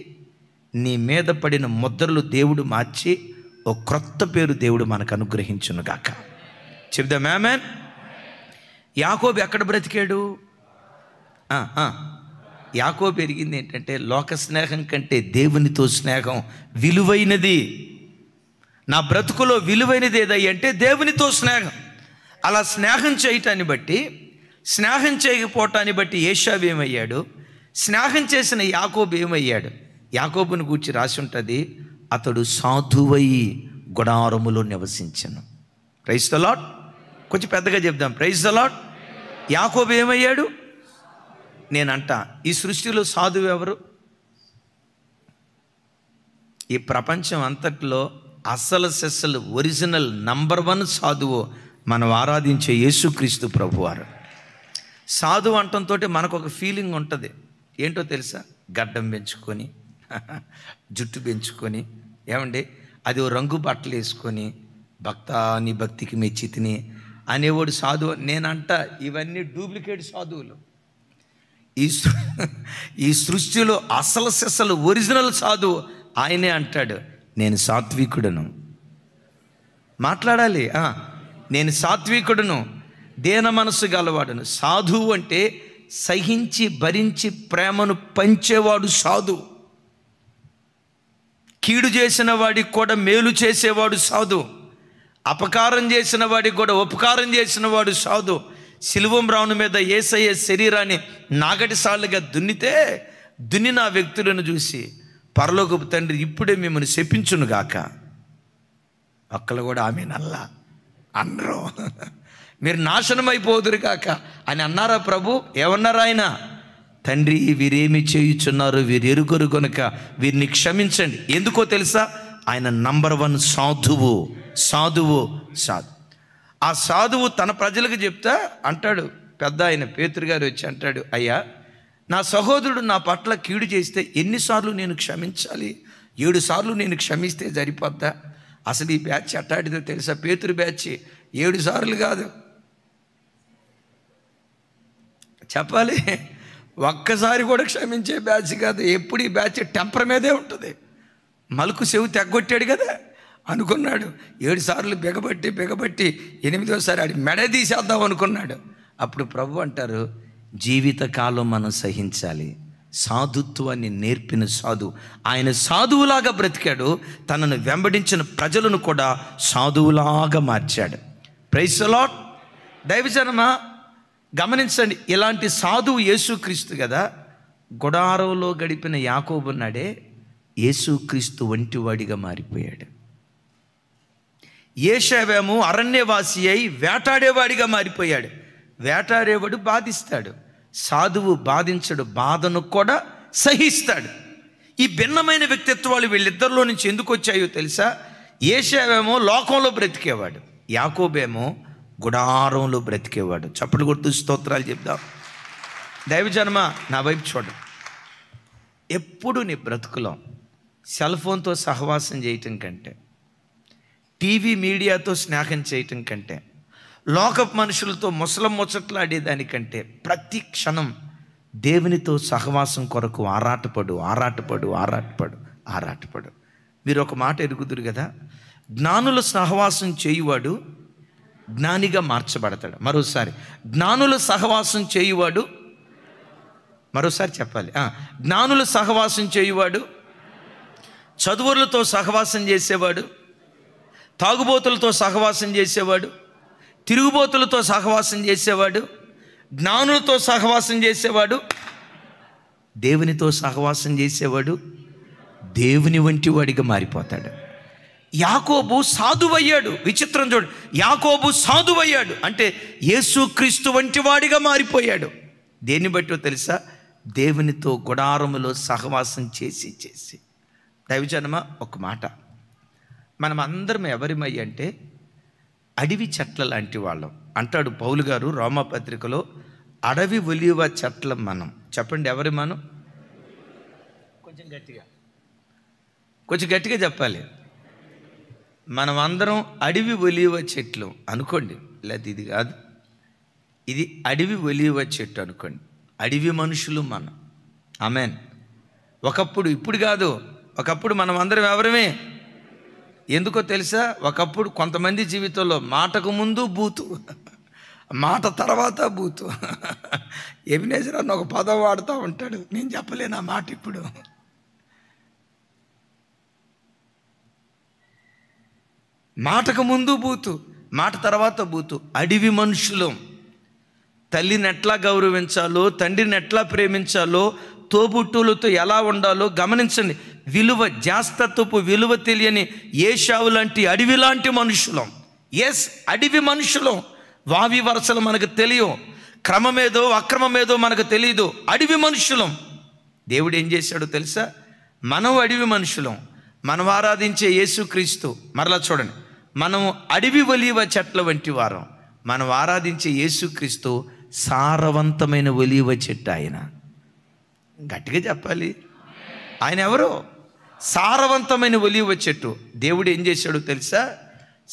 నీ మీద పడిన ముద్రలు దేవుడు మార్చి ఓ క్రొత్త పేరు దేవుడు మనకు అనుగ్రహించునుగాక. చెప్దాం ఆమేన్. యాకోబు ఎక్కడ బ్రతికాడు? యాకోబు పెరిగింది ఏంటంటే లోక స్నేహం కంటే దేవునితో స్నేహం విలువైనది. నా బ్రతుకులో విలువైనది ఏదంటే దేవునితో స్నేహం. అలా స్నేహం చేయటాన్ని బట్టి, స్నేహం చేయకపోవటాన్ని బట్టి ఏశావు ఏమయ్యాడు, స్నేహం చేసిన యాకోబు ఏమయ్యాడు? యాకోబుని గూర్చి రాసి ఉంటుంది, అతడు సాధువై గుడారములో నివసించను. Praise the lord. కొంచెం పెద్దగా చెప్దాం, ప్రైజ్ ద లార్డ్. యాకోబు ఏమయ్యాడు? నేనంట ఈ సృష్టిలో సాధువు ఎవరు? ఈ ప్రపంచం అంతట్లో అసలు సెస్సలు ఒరిజినల్ నంబర్ 1 సాధువు మనం ఆరాధించే యేసుక్రీస్తు ప్రభువారు. సాధువు అంటంతో మనకు ఒక ఫీలింగ్ ఉంటుంది. ఏంటో తెలుసా? గడ్డం పెంచుకొని జుట్టు పెంచుకొని, ఏమండి అది ఓ రంగు బట్టలు వేసుకొని నీ భక్తికి మెచ్చి తిని అనేవాడు సాధువు. నేనంట ఇవన్నీ డూప్లికేట్ సాధువులు. ఈ సృష్టిలో అసలు సెస్సలు ఒరిజినల్ సాధువు ఆయనే అంటాడు, నేను సాత్వికుడను. మాట్లాడాలి. నేను సాత్వికుడను, దేన మనసు గలవాడును. సాధువు అంటే సహించి భరించి ప్రేమను పంచేవాడు సాధువు. కీడు చేసిన వాడికి కూడా మేలు చేసేవాడు సాధువు. అపకారం చేసిన వాడికి కూడా ఉపకారం చేసిన వాడు సాధువు. శిలువ మ్రాను మీద యేసయ్య శరీరాన్ని నాగటి సార్లుగా దున్నిన ఆ వ్యక్తులను చూసి పరలోకపు తండ్రి ఇప్పుడే మిమ్మల్ని శపించునుగాక. ఒక్కళ్ళు కూడా ఆమె నల్లా అనరు, మీరు నాశనం అయిపోదురు కాక అని అన్నారా ప్రభు? ఏమన్నారు ఆయన? తండ్రి వీరేమి చేయుచున్నారు, వీరు ఎరుగరు కనుక వీరిని క్షమించండి. ఎందుకో తెలుసా? ఆయన నంబర్ 1 సాధువు. ఆ సాధువు తన ప్రజలకు చెప్తా అంటాడు, పెద్ద ఆయన పేతురు గారు వచ్చి అంటాడు, అయ్యా నా సహోదరుడు నా పట్ల కీడు చేస్తే ఎన్నిసార్లు నేను క్షమించాలి? 7 సార్లు నేను క్షమిస్తే సరిపోద్దా? అసలు ఈ బ్యాచ్ అట్టాడిదో తెలుసా? పేతురు బ్యాచ్ 7 సార్లు కాదు చెప్పాలి, ఒక్కసారి కూడా క్షమించే బ్యాచ్ కాదు. ఎప్పుడు ఈ బ్యాచ్ టెంపర్ మీదే ఉంటుంది. మలుకు చెవు తెగ్గొట్టాడు కదా అనుకున్నాడు, 7 సార్లు బిగబట్టి 8వసారి ఆడి మెడ తీసేద్దాం అనుకున్నాడు. అప్పుడు ప్రభు అంటారు, జీవితకాలం మనం సహించాలి. సాధుత్వాన్ని నేర్పిన సాధువు ఆయన. సాధువులాగా బ్రతికాడు, తనను వెంబడించిన ప్రజలను కూడా సాధువులాగా మార్చాడు. Praise the lord. దైవజనమా గమనించండి, ఇలాంటి సాధువు యేసుక్రీస్తు కదా. గుడారంలో గడిపిన యాకోబు నాడే యేసుక్రీస్తు వంటివాడిగా మారిపోయాడు. ఏశావేమో అరణ్యవాసి అయి వేటాడేవాడిగా మారిపోయాడు. వేటాడేవాడు బాధిస్తాడు, సాధువు బాధించడు, బాధను కూడా సహిస్తాడు. ఈ భిన్నమైన వ్యక్తిత్వాలు వీళ్ళిద్దరిలో నుంచి ఎందుకు వచ్చాయో తెలుసా? ఏశావేమో లోకంలో బ్రతికేవాడు, యాకోబేమో గుడారంలో బ్రతికేవాడు. చప్పట్లు కొడుతూ స్తోత్రాలు చెప్దాం. దైవజన్మ నా వైపు చూడండి. ఎప్పుడు నీ బ్రతుకులో సెల్ ఫోన్తో సహవాసం చేయటం కంటే, టీవీ మీడియాతో స్నేహం చేయటం కంటే, లోకపు మనుషులతో ముచ్చట్లాడేదానికంటే ప్రతి క్షణం దేవునితో సహవాసం కొరకు ఆరాటపడు. మీరు ఒక మాట ఎరుగుదురు కదా, జ్ఞానుల సహవాసం చేయువాడు జ్ఞానిగా మార్చబడతాడు. మరోసారి, జ్ఞానుల సహవాసం చేయువాడు, మరోసారి చెప్పాలి, జ్ఞానుల సహవాసం చేయువాడు, చదువులతో సహవాసం చేసేవాడు, తాగుబోతులతో సహవాసం చేసేవాడు, తిరుగుబోతులతో సహవాసం చేసేవాడు, జ్ఞానులతో సహవాసం చేసేవాడు, దేవునితో సహవాసం చేసేవాడు దేవుని వంటి వాడిగా మారిపోతాడు. యాకోబు సాధువయ్యాడు. విచిత్రం చూడు, యాకోబు సాధువయ్యాడు అంటే యేసుక్రీస్తు వంటి వాడిగా మారిపోయాడు. దేన్ని బట్టో తెలుసా? దేవునితో గుడారములో సహవాసం చేసి. దైవజనమ ఒక మాట, మనం అందరం ఎవరిమై అంటే అడవి చెట్ల లాంటి వాళ్ళం అంటాడు పౌలు గారు రోమాపత్రికలో. అడవి ఒలివ చెట్ల మనం. చెప్పండి, ఎవరి మనం? కొంచెం గట్టిగా చెప్పాలి. మనం అందరం అడవి ఒలీవ చెట్లు అనుకోండి, లేదా ఇది కాదు, ఇది అడవి ఒలీవ చెట్టు అనుకోండి. అడవి మనుషులు మనం. ఆమెన్. ఒకప్పుడు, ఇప్పుడు కాదు, ఒకప్పుడు మనం అందరం ఎవరమే. ఎందుకో తెలుసా? ఒకప్పుడు కొంతమంది జీవితంలో మాటకు ముందు బూతు, మాట తర్వాత బూతు. ఎబినేజర్ అన్న ఒక పదం వాడుతూ ఉంటాడు, నేను చెప్పలేను ఆ మాట ఇప్పుడు. మాటకు ముందు బూతు, మాట తర్వాత బూతు. అడవి మనుషులు. తల్లిని ఎట్లా గౌరవించాలో, తండ్రిని ఎట్లా ప్రేమించాలో, తోబుట్టువులతో ఎలా ఉండాలో గమనించండి. విలువ, జాస్తత్వపు విలువ తెలియని ఏశావు లాంటి అడవి లాంటి మనుషులం. ఎస్, అడవి మనుషులం. వావి వరసలు మనకు తెలియవు, క్రమమేదో అక్రమమేదో మనకు తెలియదు. అడవి మనుషులం. దేవుడు ఏం చేశాడో తెలుసా? మనం అడవి మనుషులం. మనం ఆరాధించే యేసుక్రీస్తు, మరలా చూడండి, మనం అడవి ఒలీవ చెట్ల వంటి వారం. మనం ఆరాధించే యేసుక్రీస్తు సారవంతమైన ఒలీవ చెట్టు. ఆయన గట్టిగా చెప్పాలి, ఆయన ఎవరు? సారవంతమైన ఒలీవ చెట్టు. దేవుడు ఏం చేశాడో తెలుసా?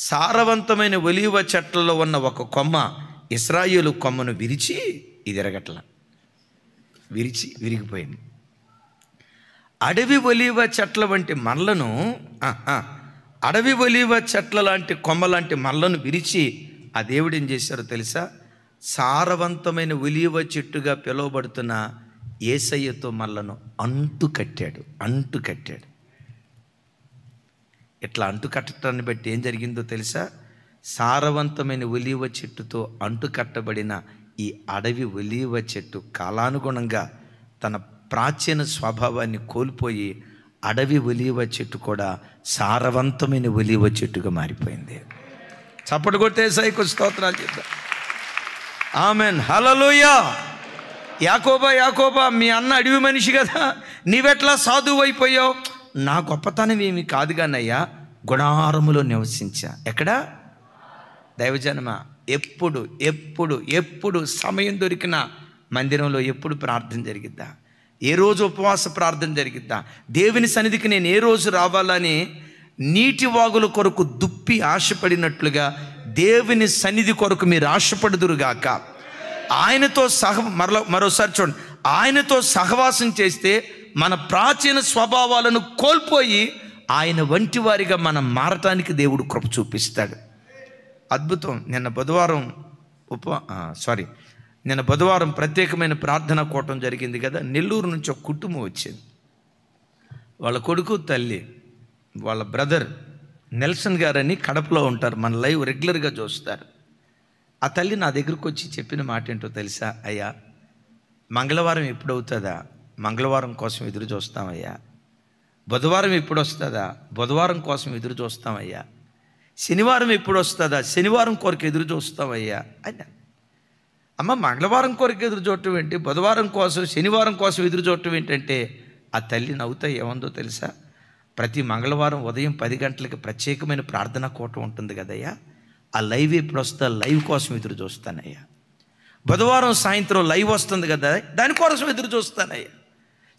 సారవంతమైన ఒలీవ చెట్లలో ఉన్న ఒక కొమ్మ, ఇశ్రాయేలు కొమ్మను విరిచి, ఇది ఎరగట్ల, విరిగిపోయింది. అడవి ఒలీవ చెట్ల వంటి మల్లను, అడవి ఒలీవ చెట్ల లాంటి కొమ్మ లాంటి మల్లను విరిచి, ఆ దేవుడు ఏం చేశారో తెలుసా? సారవంతమైన ఒలీవ చెట్టుగా పిలువబడుతున్న యేసయ్యతో మల్లను అంటు కట్టాడు. ఇట్లా అంటు కట్టడాన్ని బట్టి ఏం జరిగిందో తెలుసా? సారవంతమైన ఒలీవ చెట్టుతో అంటు కట్టబడిన ఈ అడవి ఒలీవ చెట్టు కాలానుగుణంగా తన ప్రాచీన స్వభావాన్ని కోల్పోయి అడవి ఒలీవ చెట్టు కూడా సారవంతమైన ఒలీవ చెట్టుగా మారిపోయింది. చప్పటి కొట్టే యేసయ్యకు స్తోత్రాలు చెప్తాం. ఆమెన్, హల్లెలూయా. యాకోబా, మీ అన్న అడవి మనిషి కదా, నీవెట్లా సాధువు అయిపోయావు? నా గొప్పతనం ఏమి కాదు కానయ్యా, గుడారములో నివసించా. ఎక్కడ? దైవజనమా, ఎప్పుడు సమయం దొరికినా మందిరంలో ఎప్పుడు ప్రార్థన జరిగిద్దా? ఏ రోజు ఉపవాస ప్రార్థన జరిగిద్దా? దేవుని సన్నిధికి నేను ఏ రోజు రావాలని నీటి వాగుల కొరకు దుప్పి ఆశపడినట్లుగా దేవుని సన్నిధి కొరకు మీరు ఆశపడుదురుగాక. ఆయనతో మరోసారి చూడండి, ఆయనతో సహవాసం చేస్తే మన ప్రాచీన స్వభావాలను కోల్పోయి ఆయన వంటి వారిగా మనం మారటానికి దేవుడు కృప చూపిస్తాడు. అద్భుతం. నిన్న బుధవారం ప్రత్యేకమైన ప్రార్థన కూటం జరిగింది కదా. నెల్లూరు నుంచి ఒక కుటుంబం వచ్చింది. వాళ్ళ కొడుకు, తల్లి, వాళ్ళ బ్రదర్ నెల్సన్ గారని కడపలో ఉంటారు. మన లైవ్ రెగ్యులర్గా చూస్తారు. ఆ తల్లి నా దగ్గరకు వచ్చి చెప్పిన మాట ఏంటో తెలుసా? అయ్యా, మంగళవారం ఎప్పుడవుతుందా? మంగళవారం కోసం ఎదురు చూస్తామయ్యా. బుధవారం ఎప్పుడు వస్తుందా? బుధవారం కోసం ఎదురు చూస్తామయ్యా. శనివారం ఎప్పుడు వస్తుందా? శనివారం కొరకు ఎదురు చూస్తామయ్యా అయ్యా. అమ్మ, మంగళవారం కొరకు ఎదురు చూడటం ఏంటి? బుధవారం కోసం, శనివారం కోసం ఎదురు చూడటం ఏంటంటే, ఆ తల్లి నవ్వుతా ఏముందో తెలుసా? ప్రతి మంగళవారం ఉదయం 10 గంటలకి ప్రత్యేకమైన ప్రార్థన కూటం ఉంటుంది కదయ్యా, ఆ లైవ్ ఎప్పుడు వస్తా, లైవ్ కోసం ఎదురు చూస్తానయ్యా. బుధవారం సాయంత్రం లైవ్ వస్తుంది కదా, దానికోసం ఎదురు చూస్తానయ్యా.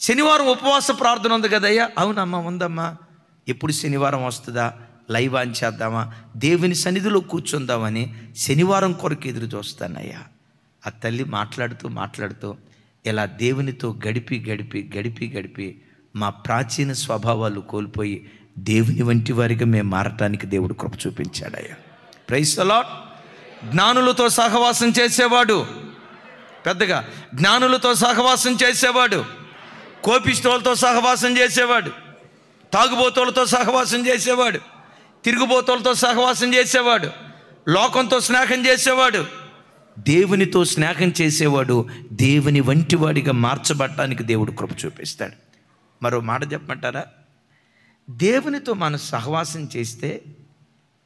శనివారం ఉపవాస ప్రార్థన ఉంది కదయ్యా. అవునమ్మా, ఉందమ్మా. ఎప్పుడు శనివారం వస్తుందా, లైవ్ ఆన్ చేద్దామా, దేవుని సన్నిధిలో కూర్చుందామని శనివారం కొరకు ఎదురు చూస్తానయ్యా. ఆ తల్లి మాట్లాడుతూ ఇలా దేవునితో గడిపి మా ప్రాచీన స్వభావాలు కోల్పోయి దేవుని వంటి వారిగా మేము మారటానికి దేవుడు కృప చూపించాడయ్యా. Praise the lord. జ్ఞానులతో సహవాసం చేసేవాడు, పెద్దగా జ్ఞానులతో సహవాసం చేసేవాడు, కోపిష్ఠులతో సహవాసం చేసేవాడు, తాగుబోతులతో సహవాసం చేసేవాడు, తిరుగుబోతులతో సహవాసం చేసేవాడు, లోకంతో స్నేహం చేసేవాడు, దేవునితో స్నేహం చేసేవాడు దేవుని వంటి వాడిగా మార్చబడటానికి దేవుడు కృప చూపిస్తాడు. మరో మాట చెప్పమంటారా? దేవునితో మనం సహవాసం చేస్తే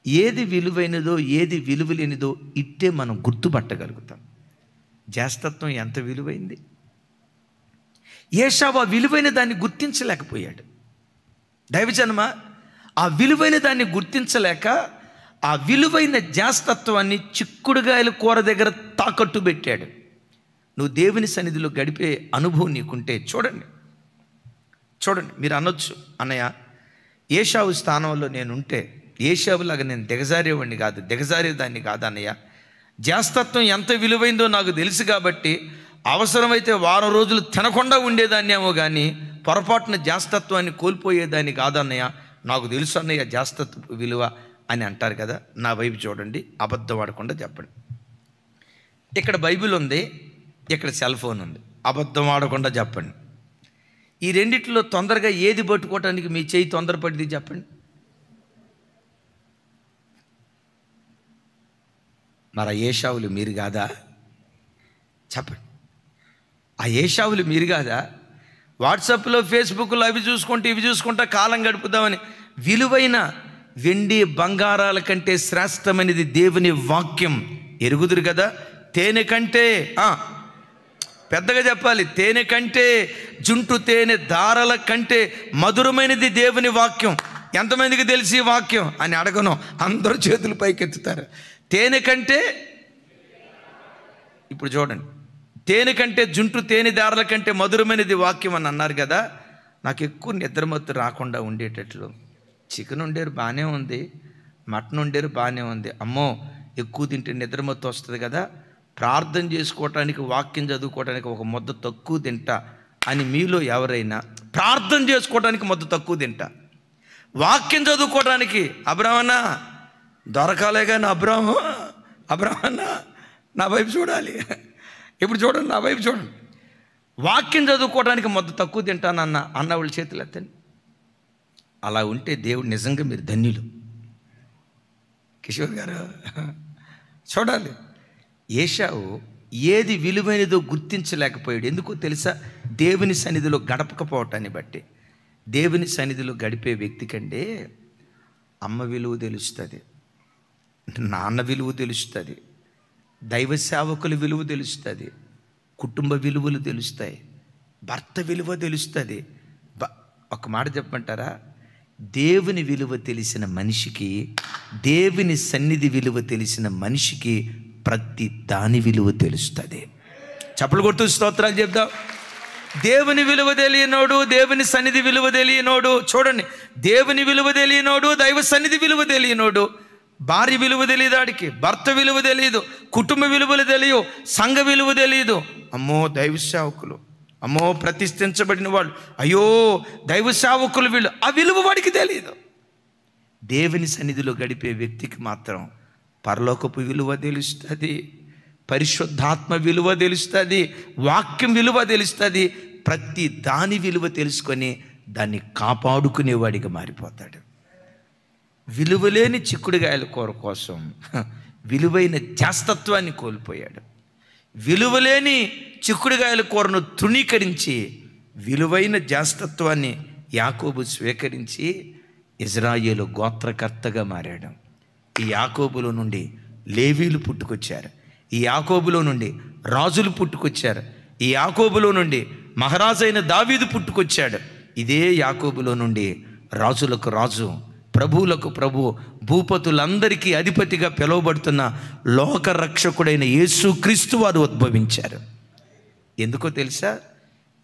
ఏది విలువైనదో ఏది విలువలేనిదో ఇట్టే మనం గుర్తుపట్టగలుగుతాం. జ్యేష్ఠత్వం ఎంత విలువైంది. ఏశావు ఆ విలువైన దాన్ని గుర్తించలేకపోయాడు. దైవజనమ, ఆ విలువైన దాన్ని గుర్తించలేక ఆ విలువైన జ్యేష్ఠత్వాన్ని చిక్కుడుగాయల కూర దగ్గర తాకట్టు పెట్టాడు. నువ్వు దేవుని సన్నిధిలో గడిపే అనుభవం నీకుంటే చూడండి, మీరు అనొచ్చు, అన్నయ్య ఏశావు స్థానంలో నేనుంటే ఏశావులాగా నేను దిగజారేవాడిని కాదు, దిగజారేదాన్ని కాదు అన్నయ్య. జ్యేష్ఠత్వం ఎంత విలువైందో నాకు తెలుసు కాబట్టి అవసరమైతే వారం రోజులు తినకుండా ఉండేదాన్నేమో కానీ పొరపాటున జ్యేష్ఠత్వాన్ని కోల్పోయేదాన్ని కాదన్నయ్య. నాకు తెలుసు అన్నయ్య జ్యేష్ఠత్వ విలువ అని అంటారు కదా. నా వైపు చూడండి, అబద్ధం ఆడకుండా చెప్పండి. ఇక్కడ బైబిల్ ఉంది, ఇక్కడ సెల్ ఫోన్ ఉంది. అబద్ధం ఆడకుండా చెప్పండి. ఈ రెండిట్లో తొందరగా ఏది పట్టుకోవటానికి మీ చేయి తొందరపడింది చెప్పండి. మరి ఆ ఏశావులు మీరు కాదా? చెప్పండి. ఆ ఏశావులు మీరు కాదా? వాట్సాప్లో ఫేస్బుక్లో అవి చూసుకుంటే ఇవి చూసుకుంటా కాలం గడుపుదామని. విలువైన వెండి బంగారాల కంటే శ్రేష్టమైనది దేవుని వాక్యం. ఎరుగుదురు కదా. తేనె కంటే, పెద్దగా చెప్పాలి, తేనె కంటే, జుంటు తేనె దారాల కంటే మధురమైనది దేవుని వాక్యం. ఎంతమందికి తెలిసి వాక్యం అని అడగను, అందరూ చేతులు పైకెత్తుతారు. తేనె కంటే, ఇప్పుడు చూడండి, తేనె కంటే జుంటు తేనె దారాల కంటే మధురమైనది వాక్యం అని అన్నారు కదా. నాకు ఎక్కువ నిద్రమత్తు రాకుండా ఉండేటట్లు చికెన్ వండారు బాగానే ఉంది, మటన్ వండారు బాగానే ఉంది. అమ్మో ఎక్కువ తింటే నిద్రమత్తు వస్తుంది కదా, ప్రార్థన చేసుకోవటానికి వాక్యం చదువుకోవటానికి ఒక ముద్ద తక్కువ తింటా అని మీలో ఎవరైనా, ప్రార్థన చేసుకోవడానికి ముద్ద తక్కువ తింటా, వాక్యం చదువుకోవడానికి అబ్రాహ్మణ దొరకాలే కానీ అబ్రాహ్మణ నా వైపు చూడాలి. ఇప్పుడు చూడండి, నా వైపు చూడండి. వాక్యం చదువుకోవడానికి ముద్ద తక్కువ తింటానన్న వాళ్ళ చేతులు ఎత్తండి. అలా ఉంటే దేవుడు నిజంగా మీరు ధన్యులు. కిషోర్ గారు చూడాలి. ఏశావు ఏది విలువైనదో గుర్తించలేకపోయాడు. ఎందుకో తెలుసా? దేవుని సన్నిధిలో గడపకపోవటాన్ని బట్టి. దేవుని సన్నిధిలో గడిపే వ్యక్తి కంటే అమ్మ విలువ తెలుస్తుంది, నాన్న విలువ తెలుస్తుంది, దైవ సేవకుల విలువ తెలుస్తుంది, కుటుంబ విలువలు తెలుస్తాయి, భర్త విలువ తెలుస్తుంది. ఒక మాట చెప్పమంటారా? దేవుని విలువ తెలిసిన మనిషికి, దేవుని సన్నిధి విలువ తెలిసిన మనిషికి ప్రతి దాని విలువ తెలుస్తుంది. చప్పలు కొడుతూ స్తోత్రాలు చెప్దాం. దేవుని విలువ తెలియనోడు, దేవుని సన్నిధి విలువ తెలియనోడు, చూడండి, దేవుని విలువ తెలియనోడు, దైవ సన్నిధి విలువ తెలియనోడు, భార్య విలువ తెలియదు, ఆడికి భర్త విలువ తెలియదు, కుటుంబ విలువలు తెలియవు, సంఘ విలువ తెలియదు. అమ్మో దైవ సేవకులు, అమ్మో ప్రతిష్ఠించబడిన వాళ్ళు, అయ్యో దైవ సేవకులు వీళ్ళు, ఆ విలువ వాడికి తెలియదు. దేవుని సన్నిధిలో గడిపే వ్యక్తికి మాత్రం పరలోకపు విలువ తెలుస్తుంది, పరిశుద్ధాత్మ విలువ తెలుస్తుంది, వాక్యం విలువ తెలుస్తుంది. ప్రతి దాని విలువ తెలుసుకొని దాన్ని కాపాడుకునేవాడిగా మారిపోతాడు. విలువలేని చిక్కుడుగాయల కూర కోసం విలువైన జ్యేష్ఠత్వాన్ని కోల్పోయాడు. విలువలేని చిక్కుడుగాయల కూరను తృణీకరించి విలువైన జ్యేష్ఠత్వాన్ని యాకోబు స్వీకరించి ఇజ్రాయేలు గోత్రకర్తగా మారాడు. ఈ యాకోబులో నుండి లేవీలు పుట్టుకొచ్చారు, ఈ యాకోబులో నుండి రాజులు పుట్టుకొచ్చారు, ఈ యాకోబులో నుండి మహారాజైన దావీదు పుట్టుకొచ్చాడు. ఇదే యాకోబులో నుండి రాజులకు రాజు, ప్రభువులకు ప్రభు, భూపతులందరికీ అధిపతిగా పిలువబడుతున్న లోకరక్షకుడైన యేసుక్రీస్తు వారు ఉద్భవించారు. ఎందుకో తెలుసా?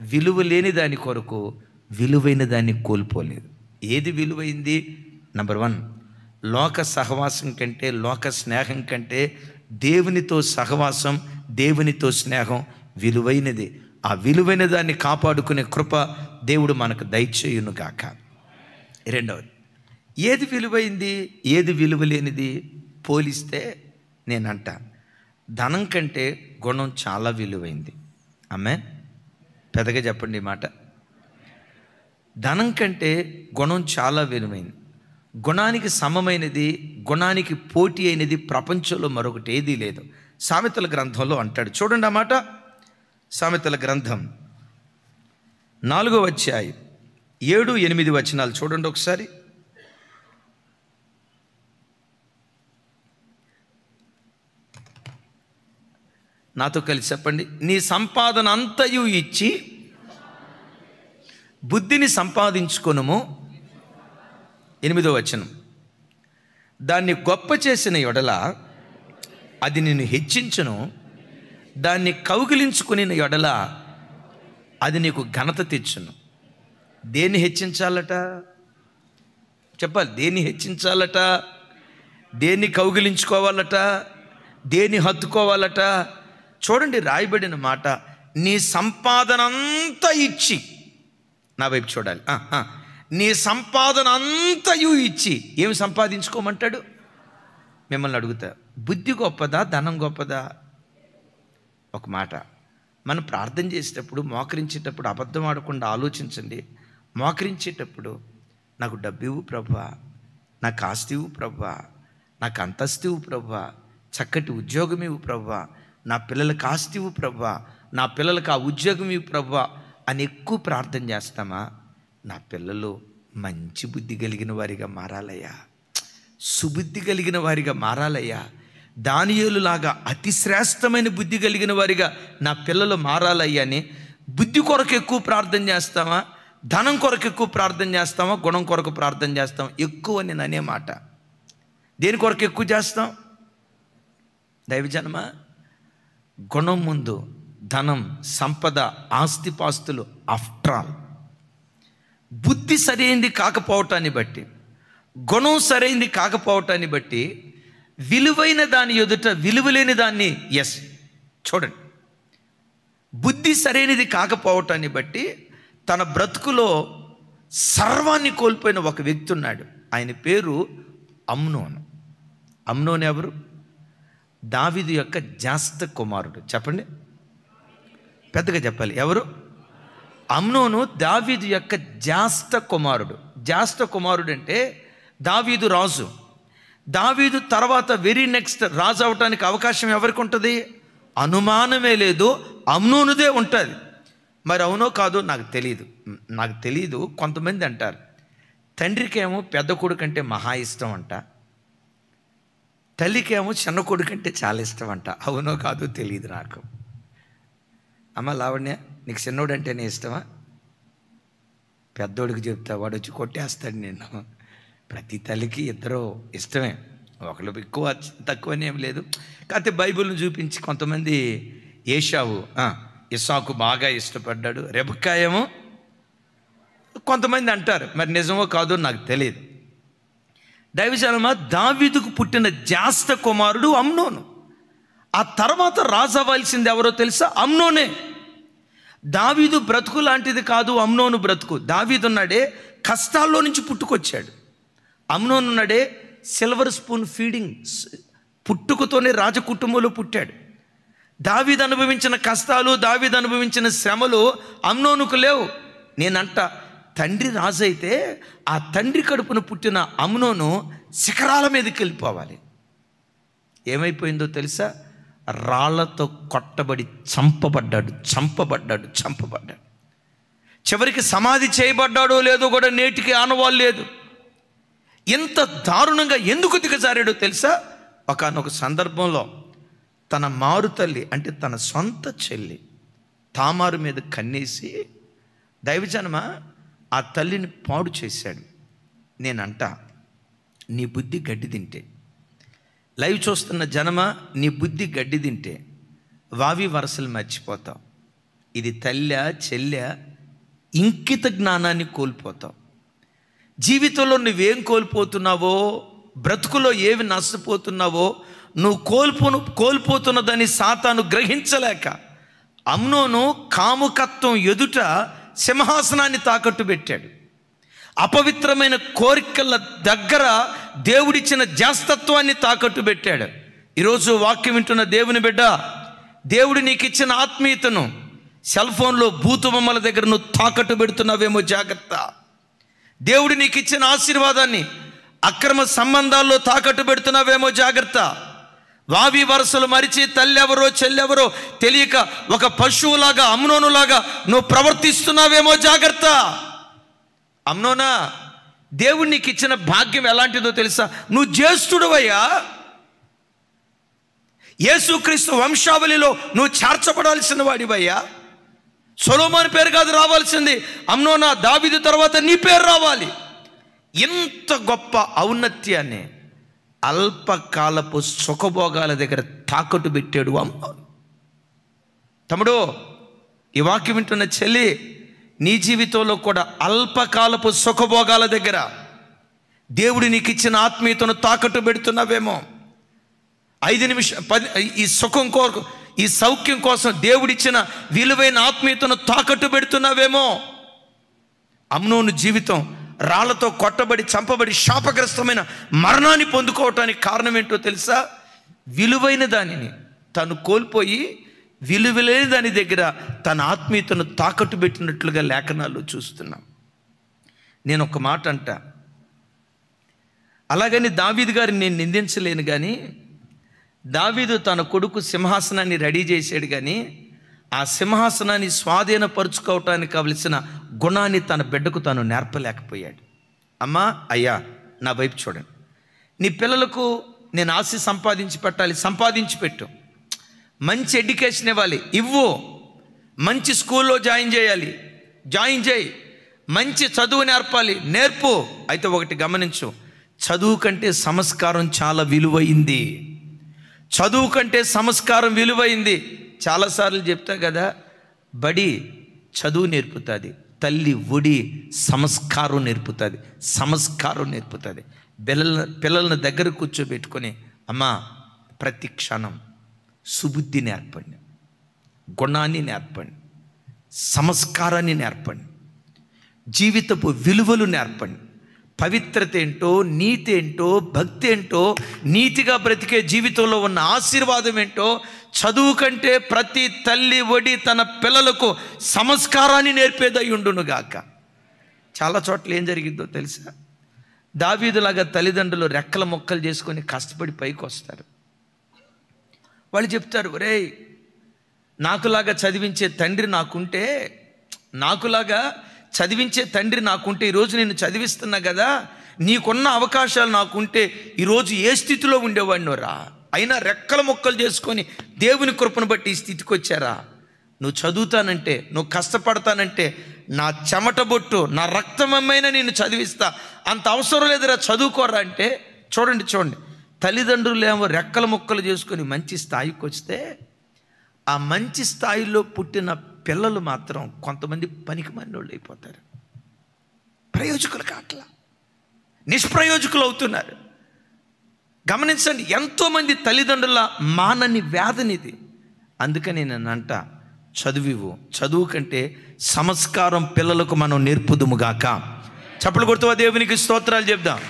విలువ లేని దాని కొరకు విలువైన దాన్ని కోల్పోలేదు. ఏది విలువైంది? నంబర్ 1, లోక సహవాసం కంటే, లోక స్నేహం కంటే దేవునితో సహవాసం, దేవునితో స్నేహం విలువైనది. ఆ విలువైన దాన్ని కాపాడుకునే కృప దేవుడు మనకు దయచేయును గాక. రెండవది, ఏది విలువైంది, ఏది విలువ లేనిది పోలిస్తే నేనంట ధనం కంటే గుణం చాలా విలువైంది. ఆమె పెద్దగా చెప్పండి ఈ మాట. ధనం కంటే గుణం చాలా విలువైంది. గుణానికి సమమైనది, గుణానికి పోటీ అయినది ప్రపంచంలో మరొకటి ఏదీ లేదు. సామెతల గ్రంథంలో అంటాడు, చూడండి ఆ మాట. సామెతల గ్రంథం 4వ అధ్యాయం 7, 8 వచనాలు చూడండి ఒకసారి. నాతో కలిసి చెప్పండి. నీ సంపాదన అంతయు ఇచ్చి బుద్ధిని సంపాదించుకొనుము. 8వ వచనం, దాన్ని గొప్ప చేసిన ఎడల అది నిన్ను హెచ్చించును, దాన్ని కౌగిలించుకుని ఎడల అది నీకు ఘనత తెచ్చును. దేన్ని హెచ్చించాలట? చెప్పాలి, దేన్ని హెచ్చించాలట? దేన్ని కౌగిలించుకోవాలట, దేన్ని హత్తుకోవాలట. చూడండి రాయబడిన మాట, నీ సంపాదన అంతా ఇచ్చి, నా వైపు చూడాలి, నీ సంపాదన అంతయు ఇచ్చి ఏమి సంపాదించుకోమంటాడు? మిమ్మల్ని అడుగుతా, బుద్ధి గొప్పదా ధనం గొప్పదా? ఒక మాట, మనం ప్రార్థన చేసేటప్పుడు మోకరించేటప్పుడు అబద్ధం ఆడకుండా ఆలోచించండి. మోకరించేటప్పుడు నాకు డబ్బు ఇవ్వు ప్రభువా, నాకు ఆస్తి ఇవ్వు ప్రభువా, నాకు అంతస్తు ఇవ్వు ప్రభువా, చక్కటి ఉద్యోగం ఇవ్వు ప్రభువా, నా పిల్లలకు ఆస్తి ఇవ్వు ప్రభువా, నా పిల్లలకు ఆ ఉద్యోగం ఇవ్వు ప్రభువా అని ఎక్కువ ప్రార్థన చేస్తామా? నా పిల్లలు మంచి బుద్ధి కలిగిన వారిగా మారాలయ్యా, సుబుద్ధి కలిగిన వారిగా మారాలయ్యా, దానియేలులాగా అతి శ్రేష్టమైన బుద్ధి కలిగిన వారిగా నా పిల్లలు మారాలయ్యా అని బుద్ధి కొరకు ఎక్కువ ప్రార్థన చేస్తామా? ధనం కొరకు ఎక్కువ ప్రార్థన చేస్తామా? గుణం కొరకు ప్రార్థన చేస్తాం? ఎక్కువ నేను అనే మాట, దేని కొరకు ఎక్కువ చేస్తాం? దైవజనమా, గుణం ముందు ధనం, సంపద, ఆస్తిపాస్తులు ఆఫ్టర్ ఆల్. బుద్ధి సరైంది కాకపోవటాన్ని బట్టి, గుణం సరైంది కాకపోవటాన్ని బట్టి విలువైన దాని ఎదుట విలువలేని దాన్ని, ఎస్ చూడండి, బుద్ధి సరైనది కాకపోవటాన్ని బట్టి తన బ్రతుకులో సర్వాన్ని కోల్పోయిన ఒక వ్యక్తి ఉన్నాడు. ఆయన పేరు అమ్నోను. అమ్నోను ఎవరు? దావీదు యొక్క జ్యేష్ఠ కుమారుడు. చెప్పండి, పెద్దగా చెప్పాలి. ఎవరు? అమ్నోను దావీదు యొక్క జ్యేష్ఠ కుమారుడు. జ్యేష్ఠ కుమారుడు అంటే దావీదు రాజు. దావీదు తర్వాత వెరీ నెక్స్ట్ రాజు అవటానికి అవకాశం ఎవరికి ఉంటుంది? అనుమానమే లేదు, అమ్నోనుదే ఉంటుంది. మరి అవునో కాదో నాకు తెలియదు. కొంతమంది అంటారు తండ్రికేమో పెద్ద కొడుకు అంటే మహా ఇష్టం అంట, తల్లికేమో చిన్న కొడుకు అంటే చాలా ఇష్టం అంట. అవునో కాదో తెలియదు నాకు. అమ్మ లావణ్య, నీకు చిన్నోడు అంటేనే ఇష్టమా? పెద్దోడికి చెప్తా, వాడు వచ్చి కొట్టేస్తాడు నిన్ను. ప్రతి తల్లికి ఇద్దరు ఇష్టమే, ఒకళ్ళు ఎక్కువ తక్కువనేం లేదు. కాకపోతే బైబిల్ని చూపించి కొంతమంది ఏశావు ఇస్సాకు బాగా ఇష్టపడ్డాడు, రెబెక్కా ఏమో కొంతమంది అంటారు. మరి నిజమో కాదో నాకు తెలియదు. దైవజనమా, దావీదుకు పుట్టిన జ్యేష్ఠ కుమారుడు అమ్నోను. ఆ తర్వాత రాజు అవ్వాల్సింది ఎవరో తెలుసా? అమ్నోనే. దావీదు బ్రతుకు లాంటిది కాదు అమ్నోను బ్రతుకు. దావీదు ఉన్నాడే కష్టాల్లో నుంచి పుట్టుకొచ్చాడు. అమ్నోను ఉన్నాడే సిల్వర్ స్పూన్ ఫీడింగ్, పుట్టుకతోనే రాజకుటుంబంలో పుట్టాడు. దావీదు అనుభవించిన కష్టాలు, దావీదు అనుభవించిన శ్రమలు అమ్నోనుకు లేవు. నేనంట, తండ్రి రాజు అయితే ఆ తండ్రి కడుపున పుట్టిన అమ్నోను శిఖరాల మీదకి వెళ్ళిపోవాలి. ఏమైపోయిందో తెలుసా? రాళ్లతో కొట్టబడి చంపబడ్డాడు. చివరికి సమాధి చేయబడ్డాడో లేదో కూడా నేటికి ఆనవాళ్ళు లేదు. ఎంత దారుణంగా ఎందుకు దిగజారాడో తెలుసా? ఒకానొక సందర్భంలో తన మారు తల్లి అంటే తన సొంత చెల్లి తామారు మీద కన్నేసి దైవజనమ ఆ తల్లిని పాడు చేశాడు. నేనంట, నీ బుద్ధి గడ్డి తింటే, లైవ్ చూస్తున్న జనమ, నీ బుద్ధి గడ్డి తింటే వావి వరసలు మర్చిపోతావు. ఇది తల్లి చెల్లె ఇంకిత జ్ఞానాన్ని కోల్పోతావు. జీవితంలో నువ్వేం కోల్పోతున్నావో, బ్రతుకులో ఏవి నష్టపోతున్నావో, నువ్వు కోల్పోతున్నదని సాతాను గ్రహించలేక అమ్నోను కాముకత్వం ఎదుట సింహాసనాన్ని తాకట్టు పెట్టాడు. అపవిత్రమైన కోరికల దగ్గర దేవుడిచ్చిన జ్యేష్ఠత్వాన్ని తాకట్టు పెట్టాడు. ఈరోజు వాక్యం వింటున్న దేవుని బిడ్డ, దేవుడు నీకు ఇచ్చిన ఆత్మీయతను సెల్ ఫోన్లో బూతు బొమ్మల దగ్గర నువ్వు తాకట్టు పెడుతున్నావేమో జాగ్రత్త. దేవుడు నీకు ఇచ్చిన ఆశీర్వాదాన్ని అక్రమ సంబంధాల్లో తాకట్టు పెడుతున్నావేమో జాగ్రత్త. వావి వరసలు మరిచి తల్లెవరో చెల్లెవరో తెలియక ఒక పశువులాగా అమ్నోనులాగా నువ్వు ప్రవర్తిస్తున్నావేమో జాగ్రత్త. అమ్నోనా, దేవుడు నీకు ఇచ్చిన భాగ్యం ఎలాంటిదో తెలుసా? నువ్వు జ్యేష్ఠుడవయ్యా. యేసుక్రీస్తు వంశావళిలో నువ్వు చేర్చబడాల్సిన వాడివయ్యా. సొలొమోను పేరు కాదు రావాల్సింది, అమ్నోనా దావీదు తర్వాత నీ పేరు రావాలి. ఇంత గొప్ప ఔన్నత్యాన్ని అల్పకాలపు సుఖభోగాల దగ్గర తాకట్టు పెట్టాడు అమ్నోను. తమ్ముడు, ఈ వాక్యం వింటున్న చెల్లి, నీ జీవితంలో కూడా అల్పకాలపు సుఖభోగాల దగ్గర, దేవుడు నీకు ఇచ్చిన ఆత్మీయతను తాకట్టు పెడుతున్నావేమో. 5 నిమిషం 10 ఈ సుఖం కోరు, ఈ సౌఖ్యం కోసం దేవుడిచ్చిన విలువైన ఆత్మీయతను తాకట్టు పెడుతున్నావేమో. అమ్నోను జీవితం రాళ్లతో కొట్టబడి చంపబడి శాపగ్రస్తమైన మరణాన్ని పొందుకోవటానికి కారణం ఏంటో తెలుసా? విలువైన దానిని తను కోల్పోయి విలువలేని దాని దగ్గర తన ఆత్మీయతను తాకట్టు పెట్టినట్లుగా లేఖనాల్లో చూస్తున్నాం. నేను ఒక మాట అంటా, అలాగని దావీదు గారిని నేను నిందించలేను, కానీ దావీదు తన కొడుకు సింహాసనాన్ని రెడీ చేశాడు, కానీ ఆ సింహాసనాన్ని స్వాధీనపరుచుకోవటానికి కావలసిన గుణాన్ని తన బిడ్డకు తాను నేర్పలేకపోయాడు. అమ్మా, అయ్యా, నా వైపు చూడండి. నీ పిల్లలకు నేను ఆస్తి సంపాదించి పెట్టాలి, సంపాదించి పెట్టు. మంచి ఎడ్యుకేషన్ ఇవ్వాలి, ఇవ్వు. మంచి స్కూల్లో జాయిన్ చేయాలి, జాయిన్ చేయి. మంచి చదువు నేర్పాలి, నేర్పు. అయితే ఒకటి గమనించు, చదువు కంటే సంస్కారం చాలా విలువైంది. చదువు కంటే సంస్కారం విలువైంది. చాలాసార్లు చెప్తా కదా, బడి చదువు నేర్పుతుంది, తల్లి ఒడి సంస్కారం నేర్పుతుంది, సంస్కారం నేర్పుతుంది. పిల్లలను దగ్గర కూర్చోబెట్టుకొని, అమ్మా, ప్రతి క్షణం సుబుద్ధి నేర్పండి, గుణాన్ని నేర్పండి, సంస్కారాన్ని నేర్పండి, జీవితపు విలువలు నేర్పండి. పవిత్రత ఏంటో, నీతి ఏంటో, భక్తి ఏంటో, నీతిగా బ్రతికే జీవితంలో ఉన్న ఆశీర్వాదం ఏంటో చదువు కంటే ప్రతి తల్లి ఒడి తన పిల్లలకు సంస్కారాన్ని నేర్పేదై ఉండునుగాక. చాలా చోట్ల ఏం జరిగిందో తెలుసా? దావీదులాగా తల్లిదండ్రులు రెక్కల మొక్కలు చేసుకొని కష్టపడి పైకి వస్తారు. వాళ్ళు చెప్తారు, ఒరేయ్, నాకులాగా చదివించే తండ్రి నాకుంటే, నాకులాగా చదివించే తండ్రి నాకుంటే ఈరోజు నేను చదివిస్తున్నా కదా, నీకున్న అవకాశాలు నాకుంటే ఈరోజు ఏ స్థితిలో ఉండేవాడినో రా. అయినా రెక్కల మొక్కలు చేసుకొని దేవుని కృపను బట్టి ఈ స్థితికి వచ్చారా? నువ్వు చదువుతానంటే, నువ్వు కష్టపడతానంటే, నా చెమట బొట్టు, నా రక్తమమ్మైన నేను చదివిస్తా, అంత అవసరం లేదురా, చదువుకోరా అంటే. చూడండి, తల్లిదండ్రులు ఏమో రెక్కల మొక్కలు చేసుకొని మంచి స్థాయికి వస్తే, ఆ మంచి స్థాయిలో పుట్టిన పిల్లలు మాత్రం కొంతమంది పనికి మాలినోళ్ళు అయిపోతారు. ప్రయోజకులు కాట్లా, నిష్ప్రయోజకులు అవుతున్నారు. గమనించండి, ఎంతోమంది తల్లిదండ్రుల మానని వ్యాధనిది. అందుకని నేను అంట, చదువు కంటే సంస్కారం పిల్లలకు మనం నేర్పుదుముగాక. చప్పలు కొడుతూ దేవునికి స్తోత్రాలు చెప్దాం.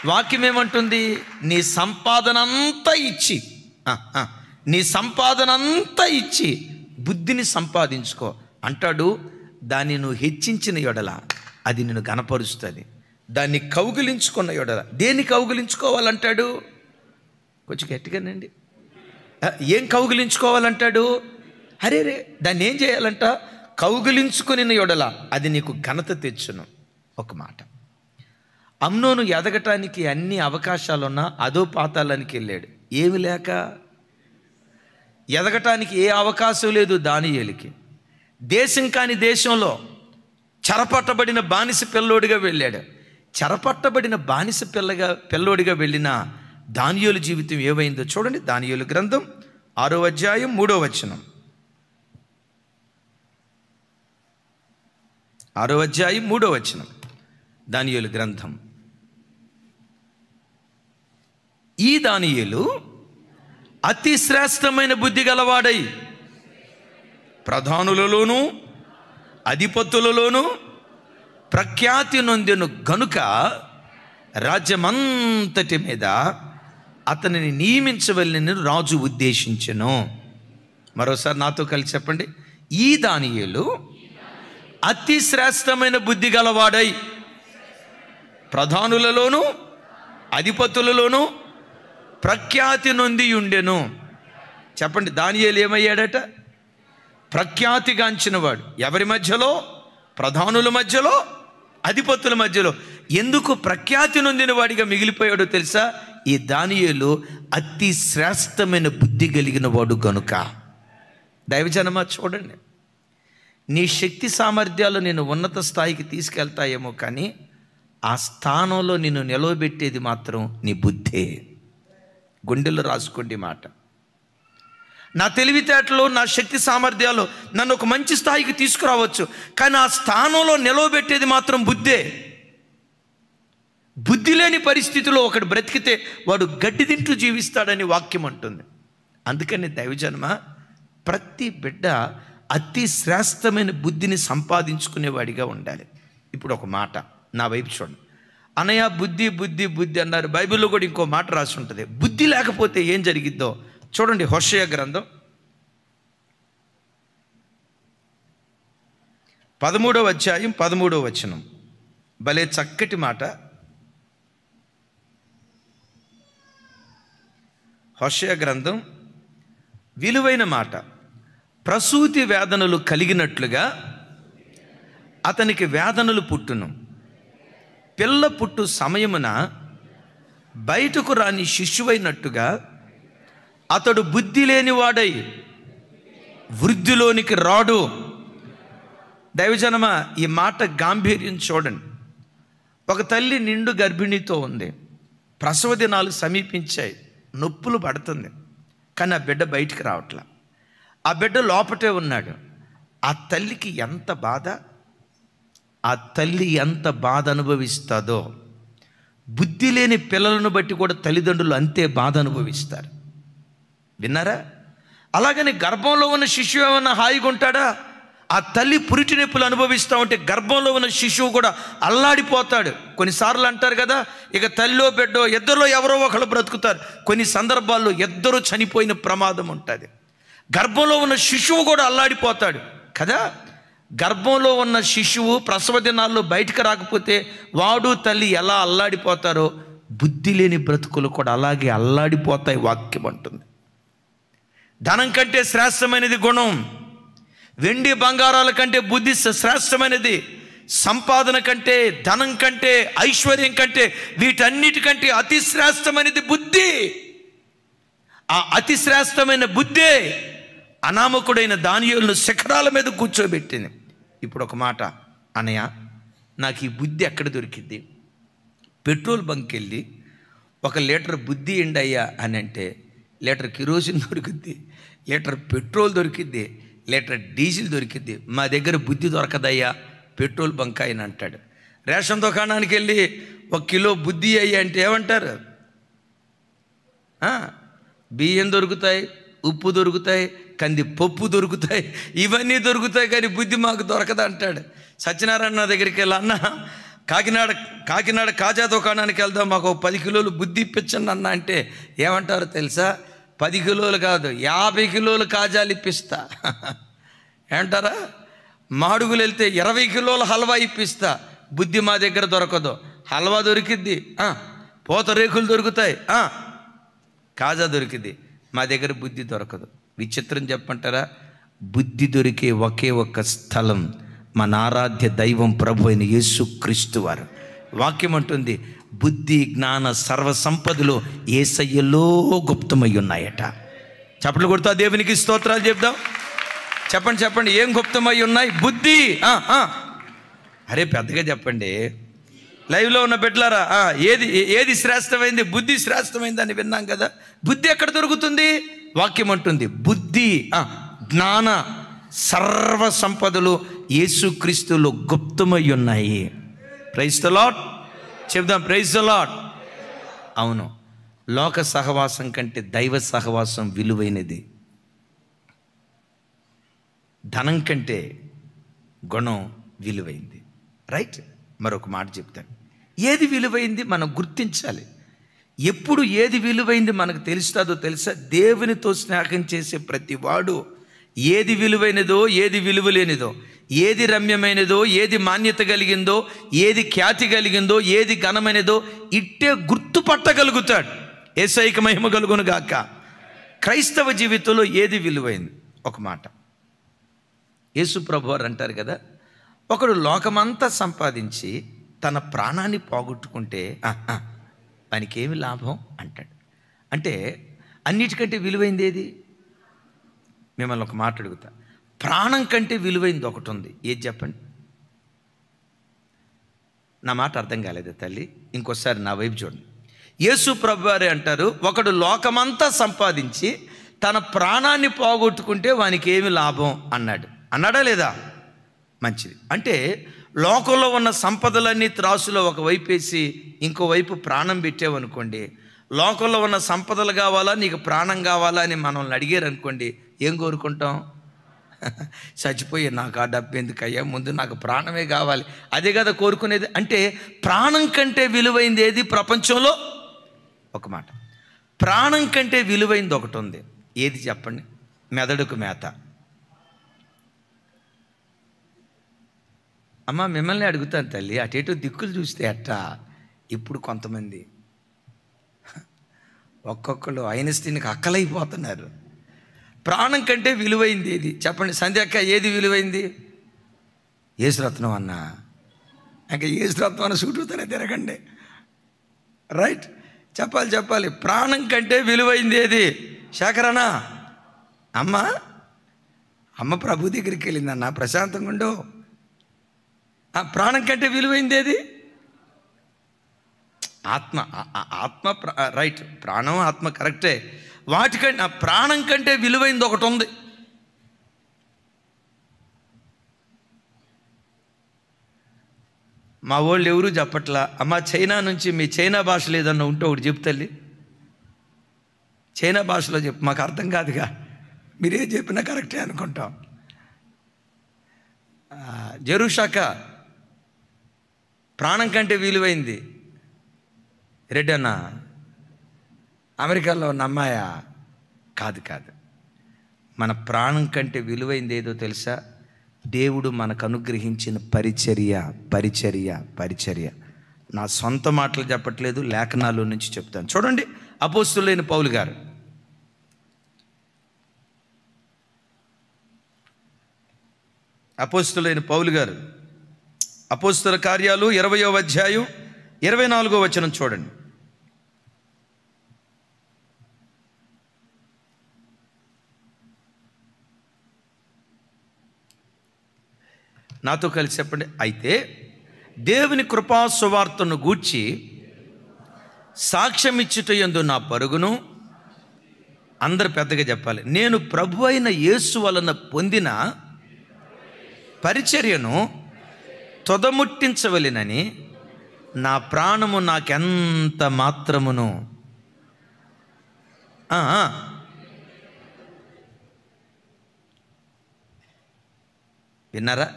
వాక్యం ఏమంటుంది? నీ సంపాదన అంతా ఇచ్చి, నీ సంపాదన అంతా ఇచ్చి బుద్ధిని సంపాదించుకో అంటాడు. దాన్ని నువ్వు హెచ్చించిన యొడల అది నిన్ను గణపరుస్తుంది. దాన్ని కౌగిలించుకున్న యొడల, దేన్ని కౌగిలించుకోవాలంటాడు? కొంచెం గట్టిగానండి. ఏం కౌగిలించుకోవాలంటాడు? అరే, దాన్ని ఏం చేయాలంట? కౌగిలించుకుని యొడల అది నీకు ఘనత తెచ్చును. ఒక మాట, అమ్నోను ఎదగటానికి అన్ని అవకాశాలున్నా అదో పాతాళానికి వెళ్ళాడు. ఏమి లేక, ఎదగటానికి ఏ అవకాశం లేదు దానియేలుకి. దేశం కాని దేశంలో చెరపట్టబడిన బానిస పిల్లోడిగా వెళ్ళాడు. చెరపట్టబడిన బానిస పిల్లోడిగా వెళ్ళిన దానియేలు జీవితం ఏమైందో చూడండి. దానియేలు గ్రంథం 6వ అధ్యాయం 3వ వచనం. 6వ అధ్యాయం 3వ వచనం దానియేలు గ్రంథం. ఈ దానియేలు అతి శ్రేష్టమైన బుద్ధి గలవాడై ప్రధానులలోనూ అధిపతులలోనూ ప్రఖ్యాతి నొందెను గనుక రాజ్యమంతటి మీద అతనిని నియమించవలెనని రాజు ఉద్దేశించెను. మరోసారి నాతో కలిసి చెప్పండి. ఈ దానియేలు అతి శ్రేష్టమైన బుద్ధి గలవాడై ప్రధానులలోనూ అధిపతులలోనూ ప్రఖ్యాతి నొంది ఉండెను. చెప్పండి, దానియేలు ఏమయ్యాడట? ప్రఖ్యాతిగాంచినవాడు. ఎవరి మధ్యలో? ప్రధానుల మధ్యలో, అధిపతుల మధ్యలో. ఎందుకు ప్రఖ్యాతి నొందిన వాడిగా మిగిలిపోయాడో తెలుసా? ఈ దానియేలు అతి శ్రేష్టమైన బుద్ధి కలిగిన వాడు గనుక. దైవజనమా చూడండి, నీ శక్తి సామర్థ్యాలు నేను ఉన్నత స్థాయికి తీసుకెళ్తాయేమో, కానీ ఆ స్థానంలో నిన్ను నిలవబెట్టేది మాత్రం నీ బుద్ధే. గుండెల్లో రాసుకోండి మాట. నా తెలివితేటలు, నా శక్తి సామర్థ్యాలు నన్ను ఒక మంచి స్థాయికి తీసుకురావచ్చు, కానీ ఆ స్థానంలో నిలవబెట్టేది మాత్రం బుద్ధే. బుద్ధి లేని పరిస్థితిలో ఒకడు బ్రతికితే వాడు గడ్డి తింటూ జీవిస్తాడని వాక్యం అంటుంది. అందుకని దైవజన్మ, ప్రతి బిడ్డ అతి శ్రేష్టమైన బుద్ధిని సంపాదించుకునేవాడిగా ఉండాలి. ఇప్పుడు ఒక మాట నా వైపు చూడండి. అనయ్య బుద్ధి బుద్ధి బుద్ధి అన్నారు. బైబిల్లో కూడా ఇంకో మాట రాసి ఉంటుంది. బుద్ధి లేకపోతే ఏం జరిగిద్దో చూడండి. హోషేయ గ్రంథం 13వ అధ్యాయం 13వ వచనం. భలే చక్కటి మాట. హోషేయ గ్రంథం విలువైన మాట. ప్రసూతి వేదనలు కలిగినట్లుగా అతనికి వేదనలు పుట్టును. పిల్ల పుట్టు సమయమున బయటకు రాని శిశువైనట్టుగా అతడు బుద్ధి లేనివాడై వృద్ధిలోనికి రాడు. దైవజనమా, ఈ మాట గాంభీర్యం చూడండి. ఒక తల్లి నిండు గర్భిణితో ఉంది. ప్రసవ దినాలు సమీపించాయి. నొప్పులు పడుతుంది. కానీ ఆ బిడ్డ బయటికి రావట్లా. ఆ బిడ్డ లోపటే ఉన్నాడు. ఆ తల్లికి ఎంత బాధ, ఆ తల్లి ఎంత బాధ అనుభవిస్తుందో, బుద్ధి లేని పిల్లలను బట్టి కూడా తల్లిదండ్రులు అంతే బాధ అనుభవిస్తారు. విన్నారా? అలాగని గర్భంలో ఉన్న శిశువు ఏమన్నా హాయిగా ఉంటాడా? ఆ తల్లి పురిటి నొప్పులు అనుభవిస్తూ ఉంటే గర్భంలో ఉన్న శిశువు కూడా అల్లాడిపోతాడు. కొన్నిసార్లు అంటారు కదా, ఇక తల్లో బిడ్డో ఇద్దరిలో ఎవరో ఒకళ్ళు బ్రతుకుతారు. కొన్ని సందర్భాల్లో ఇద్దరు చనిపోయిన ప్రమాదం ఉంటుంది. గర్భంలో ఉన్న శిశువు కూడా అల్లాడిపోతాడు కదా. గర్భంలో ఉన్న శిశువు ప్రసవ దినాల్లో బయటకు రాకపోతే వాడు తల్లి ఎలా అల్లాడిపోతారో, బుద్ధి లేని బ్రతుకులు కూడా అలాగే అల్లాడిపోతాయి. వాక్యం అంటుంది. ధనం కంటే శ్రేష్టమైనది గుణం. వెండి బంగారాల కంటే బుద్ధి శ్రేష్టమైనది. సంపాదన కంటే, ధనం కంటే, ఐశ్వర్యం కంటే, వీటన్నిటికంటే అతి శ్రేష్టమైనది బుద్ధి. ఆ అతి శ్రేష్టమైన బుద్ధే అనామకుడైన దానియేలును శిఖరాల మీద కూర్చోబెట్టింది. ఇప్పుడు ఒక మాట, అన్నయ్య నాకు ఈ బుద్ధి ఎక్కడ దొరికింది? పెట్రోల్ బంక్ వెళ్ళి 1 లీటర్ బుద్ధి ఎండి అయ్యా అని అంటే లీటర్ కిరోసిన్ దొరికిద్ది, లీటర్ పెట్రోల్ దొరికిద్ది, లీటర్ డీజిల్ దొరికిద్ది. మా దగ్గర బుద్ధి దొరకదయ్యా పెట్రోల్ బంక్ ఆయన అంటాడు. రేషన్ దుకాణానికి వెళ్ళి 1 కిలో బుద్ధి అయ్యా అంటే ఏమంటారు? బియ్యం దొరుకుతాయి, ఉప్పు దొరుకుతాయి, కంది పప్పు దొరుకుతాయి, ఇవన్నీ దొరుకుతాయి, కానీ బుద్ధి మాకు దొరకదు అంటాడు. సత్యనారాయణ దగ్గరికి వెళ్ళి, అన్న కాకినాడ కాజా దుకాణానికి వెళ్దాం, మాకు 10 కిలోలు బుద్ధి ఇప్పించండి అన్న అంటే ఏమంటారో తెలుసా? 10 కిలోలు కాదు 50 కిలోలు కాజాలు ఇప్పిస్తా ఏమంటారా? మాడుగులు వెళ్తే 20 కిలోల హల్వా ఇప్పిస్తా. బుద్ధి మా దగ్గర దొరకదు. హల్వా దొరికిద్ది, పూతరేకులు దొరుకుతాయి, కాజా దొరికింది, మా దగ్గర బుద్ధి దొరకదు. విచిత్రం చెప్పంటారా? బుద్ధి దొరికే ఒకే ఒక్క స్థలం మన ఆరాధ్య దైవం ప్రభు అయిన యేసుక్రీస్తు వారు. వాక్యం అంటుంది, బుద్ధి జ్ఞాన సర్వ సంపదలు యేసయ్యలో గుప్తమై ఉన్నాయట. చప్పట్లు కొడుతా దేవునికి స్తోత్రాలు చెప్దాం. చెప్పండి చెప్పండి, ఏం గుప్తమై ఉన్నాయి? బుద్ధి. అరే పెద్దగా చెప్పండి. లైవ్లో ఉన్న బిడ్డలారా, ఏది శ్రేష్టమైంది? బుద్ధి శ్రేష్టమైంది అని విన్నాం కదా. బుద్ధి ఎక్కడ దొరుకుతుంది? వాక్యం అంటుంది, బుద్ధి జ్ఞాన సర్వ సంపదలు యేసుక్రీస్తులో గుప్తమై ఉన్నాయి. ప్రైజ్ ది లార్డ్ చెప్దాం. Praise the Lord. అవును, లోక సహవాసం కంటే దైవ సహవాసం విలువైనది. ధనం కంటే గుణం విలువైంది. రైట్? మరొక మాట చెప్తాను. ఏది విలువైంది మనం గుర్తించాలి. ఎప్పుడు ఏది విలువైంది మనకు తెలుస్తుందో తెలుసా? దేవునితో స్నేహం చేసే ప్రతి వాడు ఏది విలువైనదో, ఏది విలువలేనిదో, ఏది రమ్యమైనదో, ఏది మాన్యత కలిగిందో, ఏది ఖ్యాతి కలిగిందో, ఏది ఘనమైనదో ఇట్టే గుర్తుపట్టగలుగుతాడు. యేసయ్యకి మహిమ కలుగును గాక. క్రైస్తవ జీవితంలో ఏది విలువైంది? ఒక మాట, యేసు ప్రభు వారు అంటారు కదా, ఒకడు లోకమంతా సంపాదించి తన ప్రాణాన్ని పోగొట్టుకుంటే వానికి ఏమి లాభం అంటాడు. అంటే అన్నిటికంటే విలువైంది ఏది? మిమ్మల్ని ఒక మాట అడుగుతా, ప్రాణం కంటే విలువైంది ఒకటి ఉంది. ఏది చెప్పండి? నా మాట అర్థం కాలేదు తల్లి, ఇంకోసారి నా వైపు చూడండి. యేసు ప్రభు వారే అంటారు, ఒకడు లోకమంతా సంపాదించి తన ప్రాణాన్ని పోగొట్టుకుంటే వానికి ఏమి లాభం అన్నాడు. అన్నాడా లేదా? మంచిది. అంటే లోకంలో ఉన్న సంపదలన్నీ త్రాసులో ఒకవైపు వేసి ఇంకోవైపు ప్రాణం పెట్టావనుకోండి, లోకంలో ఉన్న సంపదలు కావాలా నీకు ప్రాణం కావాలా అని మనల్ని అడిగారు అనుకోండి, ఏం కోరుకుంటాం? చచ్చిపోయి నాకు ఆ డబ్బు ఎందుకయ్యా, ముందు నాకు ప్రాణమే కావాలి, అదే కదా కోరుకునేది. అంటే ప్రాణం కంటే విలువైంది ఏది ప్రపంచంలో? ఒక మాట, ప్రాణం కంటే విలువైంది ఒకటి ఉంది. ఏది చెప్పండి? మెదడుకు మేత. అమ్మ మిమ్మల్ని అడుగుతాను తల్లి, అటేటో దిక్కులు చూస్తే అట్టా. ఇప్పుడు కొంతమంది ఒక్కొక్కరు ఐన్స్టీన్కి అక్కలైపోతున్నారు. ప్రాణం కంటే విలువైంది ఏది చెప్పండి? సంధ్యక్క, ఏది విలువైంది? యేసురత్నం అన్న. ఇంకా యేసురత్నం అన్న చుట్టూతోనే తిరగండి. రైట్, చెప్పాలి. ప్రాణం కంటే విలువైంది ఏది? శేఖరణ, అమ్మ ప్రభు దగ్గరికి వెళ్ళిందన్న, ప్రశాంతంగా ఉండు. ప్రాణం కంటే విలువైంది ఏది? ఆత్మ. రైట్, ప్రాణం ఆత్మ కరెక్టే. వాటికంటే ప్రాణం కంటే విలువైంది ఒకటి ఉంది. మా వాళ్ళు ఎవరు చెప్పట్లా. అమ్మ చైనా నుంచి మీ చైనా భాషలో ఏదన్నా ఉంటే ఒకటి చెప్తల్లి, చైనా భాషలో చెప్పు. మాకు అర్థం కాదుగా, మీరే చెప్పినా కరెక్టే అనుకుంటాం. జెరూషాక, ప్రాణం కంటే విలువైంది రెడ్డి అన్న. అమెరికాలో ఉన్న అమ్మాయా? కాదు. మన ప్రాణం కంటే విలువైంది ఏదో తెలుసా? దేవుడు మనకు అనుగ్రహించిన పరిచర్య. నా సొంత మాటలు చెప్పట్లేదు, లేఖనాల్లో నుంచి చెప్తాను. చూడండి, అపోస్తులైన పౌలు గారు అపోస్తుల కార్యాలు 20వ అధ్యాయం 24వ వచనం చూడండి. నాతో కలిసి చెప్పండి. అయితే దేవుని కృపా సువార్తను గూర్చి సాక్ష్యం ఇచ్చుట యందు నా పరుగును, అందరు పెద్దగా చెప్పాలి, నేను ప్రభు అయిన యేసు వలన పొందిన పరిచర్యను తొదముట్టించవలెనని నా ప్రాణము నాకెంత మాత్రమును. విన్నారా?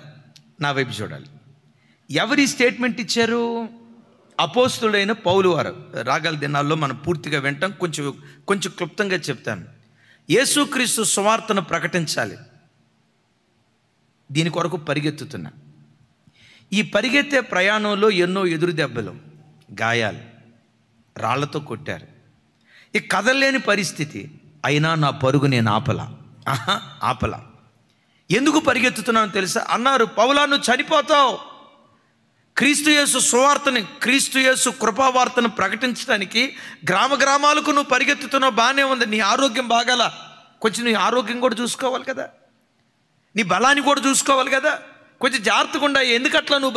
నా వైపు చూడాలి. ఎవరి స్టేట్మెంట్ ఇచ్చారు? అపోస్తులైన పౌలు వారు. రాగల దినాల్లో మనం పూర్తిగా వింటాం, కొంచెం క్లుప్తంగా చెప్తాను. యేసుక్రీస్తు సువార్తను ప్రకటించాలి, దీని కొరకు పరిగెత్తుతున్నా. ఈ పరిగెత్తే ప్రయాణంలో ఎన్నో ఎదురు దెబ్బలు, గాయాలు, రాళ్లతో కొట్టారు. ఈ కదలలేని పరిస్థితి అయినా నా పరుగు నేను ఆపలా. ఎందుకు పరిగెత్తుతున్నాను తెలుసా? అన్నారు, పౌలా నువ్వు చనిపోతావు. క్రీస్తు యేసు సువార్తని, క్రీస్తు యేసు కృపావార్తను ప్రకటించడానికి గ్రామాలకు నువ్వు పరిగెత్తుతున్నావు, బాగానే ఉంది. నీ ఆరోగ్యం బాగాల, కొంచెం నీ ఆరోగ్యం కూడా చూసుకోవాలి కదా, నీ బలాన్ని కూడా చూసుకోవాలి కదా, కొంచెం జాగ్రత్తగా ఉండా. ఎందుకట్లా నువ్వు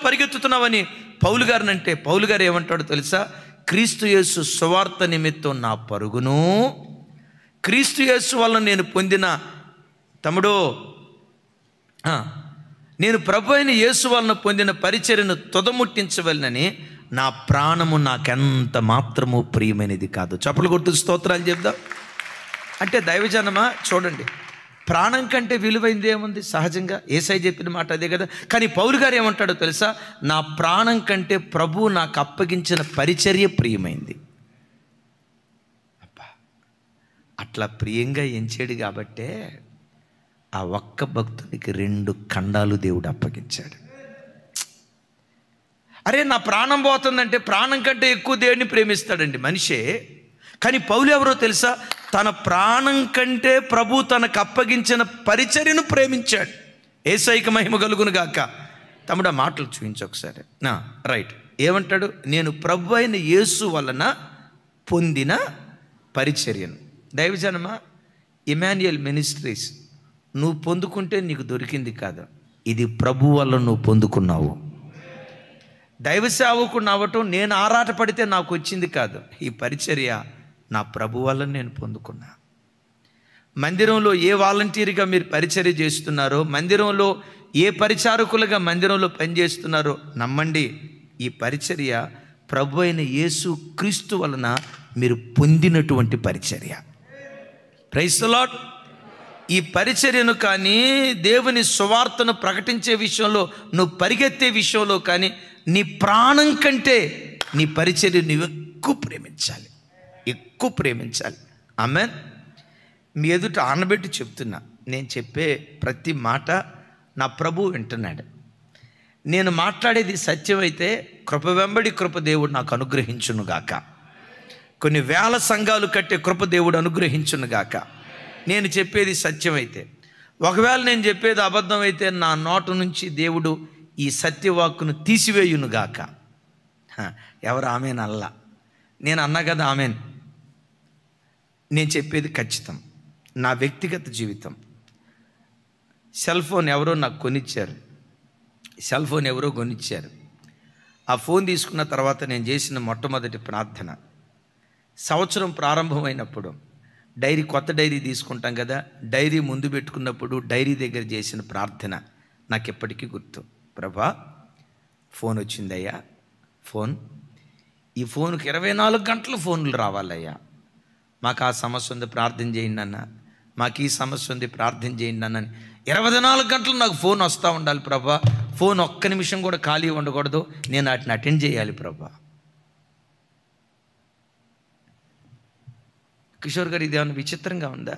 పరిగెత్తుతున్నావు అని పౌలు గారిని అంటే, పౌలు గారు ఏమంటాడు తెలుసా? క్రీస్తు యేసు సువార్త నిమిత్తం నా పరుగును, క్రీస్తు యేసు వల్ల నేను పొందిన తమ్ముడు, నేను ప్రభు అయిన యేసు వలన పొందిన పరిచర్యను తొదముట్టించవలనని నా ప్రాణము నాకెంత మాత్రము ప్రియమైనది కాదు. చప్పలు కొడుతూ స్తోత్రాలు చెప్దాం. అంటే దైవజనమా చూడండి, ప్రాణం కంటే విలువైంది ఏముంది? సహజంగా యేసయ్య చెప్పిన మాట అదే కదా. కానీ పౌలు గారు ఏమంటాడో తెలుసా? నా ప్రాణం కంటే ప్రభువు నాకు అప్పగించిన పరిచర్య ప్రియమైంది. అబ్బా, అట్లా ప్రియంగా ఎంచాడు కాబట్టే ఆ ఒక్క భక్తునికి 2 ఖండాలు దేవుడు అప్పగించాడు. అరే నా ప్రాణం పోతుందంటే ప్రాణం కంటే ఎక్కువ దేవుడిని ప్రేమిస్తాడండి మనిషే. కానీ పౌలు ఎవరో తెలుసా? తన ప్రాణం కంటే ప్రభు తనకు అప్పగించిన పరిచర్యను ప్రేమించాడు. యేసయ్యకి మహిమ కలుగును గాక. తమ్ముడు ఆ మాటలు చూపించు ఒకసారి. రైట్, ఏమంటాడు? నేను ప్రభు అయిన యేసు వలన పొందిన పరిచర్యను. దైవజనమా, ఇమాన్యుయల్ మినిస్ట్రీస్ నువ్వు పొందుకుంటే నీకు దొరికింది కాదు, ఇది ప్రభు వల్ల నువ్వు పొందుకున్నావు. దైవ సేవకుడు అవ్వటం నేను ఆరాటపడితే నాకు వచ్చింది కాదు, ఈ పరిచర్య నా ప్రభు వల్ల నేను పొందుకున్నా. మందిరంలో ఏ వాలంటీర్గా మీరు పరిచర్య చేస్తున్నారో, మందిరంలో ఏ పరిచారకులుగా మందిరంలో పనిచేస్తున్నారో నమ్మండి, ఈ పరిచర్య ప్రభు అయిన యేసు క్రీస్తు వలన మీరు పొందినటువంటి పరిచర్య. Praise the Lord. ఈ పరిచర్యను కానీ, దేవుని సువార్తను ప్రకటించే విషయంలో నువ్వు పరిగెత్తే విషయంలో కానీ, నీ ప్రాణం కంటే నీ పరిచర్య నువ్వు ఎక్కువ ప్రేమించాలి. ఆమేన్. మీ ఎదుట ఆనబెట్టి చెప్తున్నా, నేను చెప్పే ప్రతి మాట నా ప్రభువు వింటున్నాడు. నేను మాట్లాడేది సత్యమైతే కృప వెంబడి కృప దేవుడు నాకు అనుగ్రహించునుగాక. కొన్ని వేల సంఘాలు కట్టే కృప దేవుడు అనుగ్రహించునుగాక. నేను చెప్పేది సత్యమైతే. ఒకవేళ నేను చెప్పేది అబద్ధం అయితే నా నోటు నుంచి దేవుడు ఈ సత్యవాక్కును తీసివేయునుగాక. ఎవరు ఆమెన్ అల్లా, నేను అన్నా కదా ఆమెన్. నేను చెప్పేది ఖచ్చితం. నా వ్యక్తిగత జీవితం. సెల్ ఫోన్ ఎవరో నాకు కొనిచ్చారు. ఆ ఫోన్ తీసుకున్న తర్వాత నేను చేసిన మొట్టమొదటి ప్రార్థన, సంవత్సరం ప్రారంభమైనప్పుడు కొత్త డైరీ తీసుకుంటాం కదా, డైరీ ముందు పెట్టుకున్నప్పుడు డైరీ దగ్గర చేసిన ప్రార్థన నాకు ఎప్పటికీ గుర్తు. ప్రభా, ఫోన్ వచ్చిందయ్యా, ఈ ఫోన్కి 24 గంటలు ఫోన్లు రావాలయ్యా. మాకు ఆ సమస్య ఉంది, ప్రార్థన చేయండి అన్న. మాకు ఈ సమస్య ఉంది, ప్రార్థన చేయండి అన్న. 24 గంటలు నాకు ఫోన్ వస్తూ ఉండాలి ప్రభా. ఫోన్ ఒక్క నిమిషం కూడా ఖాళీ ఉండకూడదు. నేను వాటిని అటెండ్ చేయాలి ప్రభా. కిషోర్ గారు, ఇదేమన్నా విచిత్రంగా ఉందా?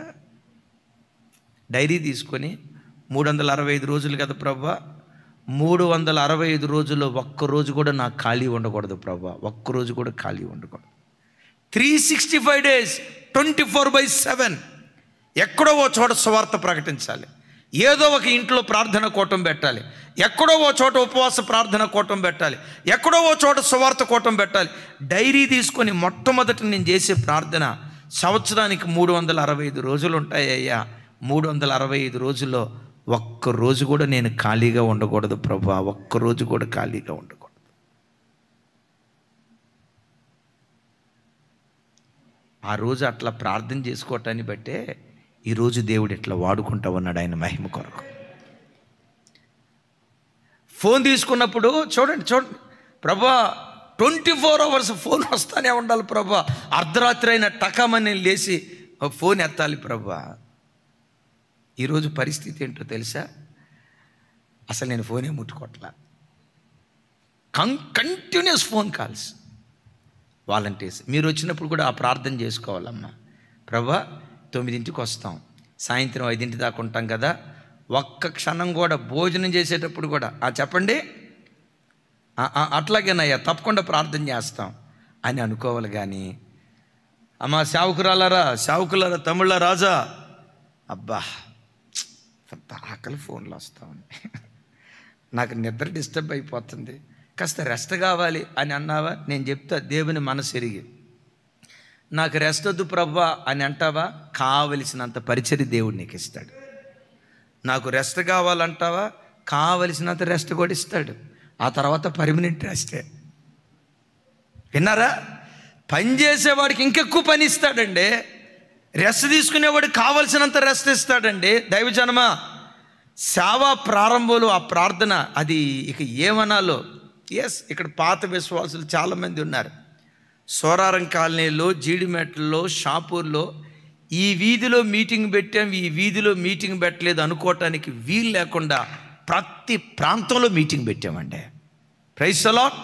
డైరీ తీసుకొని 365 రోజులు కదా ప్రభా, 365 రోజుల్లో ఒక్కరోజు కూడా నాకు ఖాళీ ఉండకూడదు ప్రభా. ఒక్కరోజు కూడా ఖాళీ ఉండకూడదు. 365 days 24/7 ఎక్కడో ఓ చోట సువార్త ప్రకటించాలి. ఏదో ఒక ఇంట్లో ప్రార్థన కూటం పెట్టాలి. ఎక్కడో ఓ చోట ఉపవాస ప్రార్థన కూటం పెట్టాలి. ఎక్కడో ఓ చోట సువార్త కూటం పెట్టాలి. డైరీ తీసుకొని మొట్టమొదటి నేను చేసే ప్రార్థన, సంవత్సరానికి 365 రోజులు ఉంటాయ్యా. 365 రోజుల్లో ఒక్కరోజు కూడా నేను ఖాళీగా ఉండకూడదు ప్రభా. ఒక్కరోజు కూడా ఖాళీగా ఉండకూడదు. ఆ రోజు అట్లా ప్రార్థన చేసుకోవటాన్ని బట్టే ఈరోజు దేవుడు ఇట్లా వాడుకుంటా ఉన్నాడు ఆయన మహిమ కొరకు. ఫోన్ తీసుకున్నప్పుడు చూడండి ప్రభా, 24 hours ఫోన్ వస్తానే ఉండాలి ప్రభా. అర్ధరాత్రి అయినా టకమని లేచి ఫోన్ ఎత్తాలి ప్రభా. ఈరోజు పరిస్థితి ఏంటో తెలుసా? అసలు నేను ఫోనే ముట్టుకోవట్లా. Continuous phone calls. వాలంటీర్స్ మీరు వచ్చినప్పుడు కూడా ఆ ప్రార్థన చేసుకోవాలమ్మా. ప్రభా, 9ంటికి వస్తాం, సాయంత్రం 5 దాకా ఉంటాం కదా, ఒక్క క్షణం కూడా భోజనం చేసేటప్పుడు కూడా చెప్పండి, అట్లాగేనయ్యా తప్పకుండా ప్రార్థన చేస్తాం అని అనుకోవాలి. కానీ అమ్మా సేవకులారా తమిళ రాజా, అబ్బా ఆకలి ఫోన్లు వస్తా ఉన్నాయి, నాకు నిద్ర డిస్టర్బ్ అయిపోతుంది, కాస్త రెస్ట్ కావాలి అని అన్నావా? నేను చెప్తా, దేవుని మనసు ఎరిగి నాకు రెస్ట్ వద్దు ప్రభా అని అంటావా? కావలసినంత పరిచర్య దేవుడు నీకు ఇస్తాడు. నాకు రెస్ట్ కావాలంటావా? కావలసినంత రెస్ట్ కూడా ఇస్తాడు. ఆ తర్వాత పర్మనెంట్ రెస్టే. విన్నారా? పని చేసేవాడికి ఇంకెక్కువ పని ఇస్తాడండి. రెస్ట్ తీసుకునేవాడికి కావలసినంత రెస్ట్ ఇస్తాడండి. దైవజనమా, సేవ ప్రారంభంలో ఆ ప్రార్థన అది ఇక ఏమనాలో. ఇక్కడ పాత విశ్వాసులు చాలామంది ఉన్నారు. సోరారం కాలనీలో, జీడిమెట్లలో, షాపూర్లో ఈ వీధిలో మీటింగ్ పెట్టాం, ఈ వీధిలో మీటింగ్ పెట్టలేదు అనుకోవటానికి వీలు లేకుండా ప్రతి ప్రాంతంలో మీటింగ్ పెట్టామండి. Praise the Lord.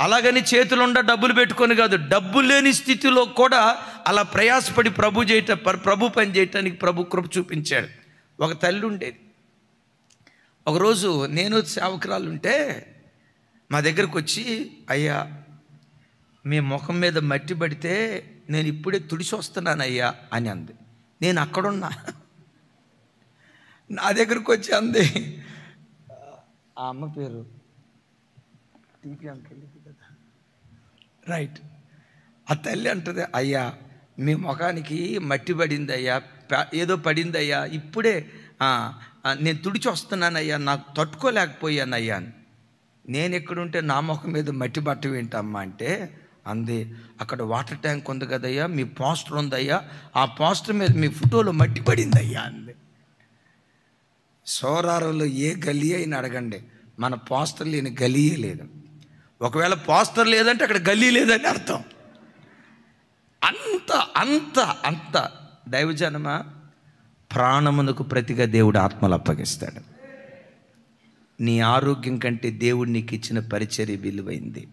అలాగని చేతులుండా డబ్బులు పెట్టుకొని కాదు, డబ్బు లేని స్థితిలో కూడా అలా ప్రయాసపడి ప్రభు పని చేయటానికి ప్రభు కృప చూపించాడు. ఒక తల్లి ఉండేది. ఒకరోజు నేను సేవకురాలు ఉంటే మా దగ్గరకు వచ్చి, అయ్యా మీ ముఖం మీద మట్టి పడితే నేను ఇప్పుడే తుడిచి వస్తున్నానయ్యా అని అంది. నేను అక్కడున్నా. నా దగ్గరకు వచ్చి అంది, ఆ అమ్మ పేరు టీపీ అంకెళ్ళి కదా, రైట్. ఆ తల్లి అంటది, అయ్యా మీ ముఖానికి మట్టి పడింది అయ్యా, ఏదో పడింది అయ్యా, ఇప్పుడే నేను తుడిచి వస్తున్నానయ్యా, నాకు తట్టుకోలేకపోయానయ్యా అని. నేను ఎక్కడుంటే నా ముఖం మీద మట్టి బట్ట వింటమ్మా అంటే, అందే అక్కడ వాటర్ ట్యాంక్ ఉంది కదయ్యా, మీ పోస్టర్ ఉందయ్యా, ఆ పోస్టర్ మీద మీ ఫోటోలో మట్టి పడిందయ్యా అంది. సోరారంలో ఏ గల్లీ అయినా అడగండి, మన పోస్టర్ లేని గల్లీయే లేదు. ఒకవేళ పోస్టర్ లేదంటే అక్కడ గల్లీ లేదని అర్థం. అంత అంత అంత దైవజనమా, ప్రాణమునకు ప్రతిగా దేవుడు ఆత్మలు అప్పగిస్తాడు. నీ ఆరోగ్యం కంటే దేవుడు నీకు ఇచ్చిన పరిచర్య విలువైంది.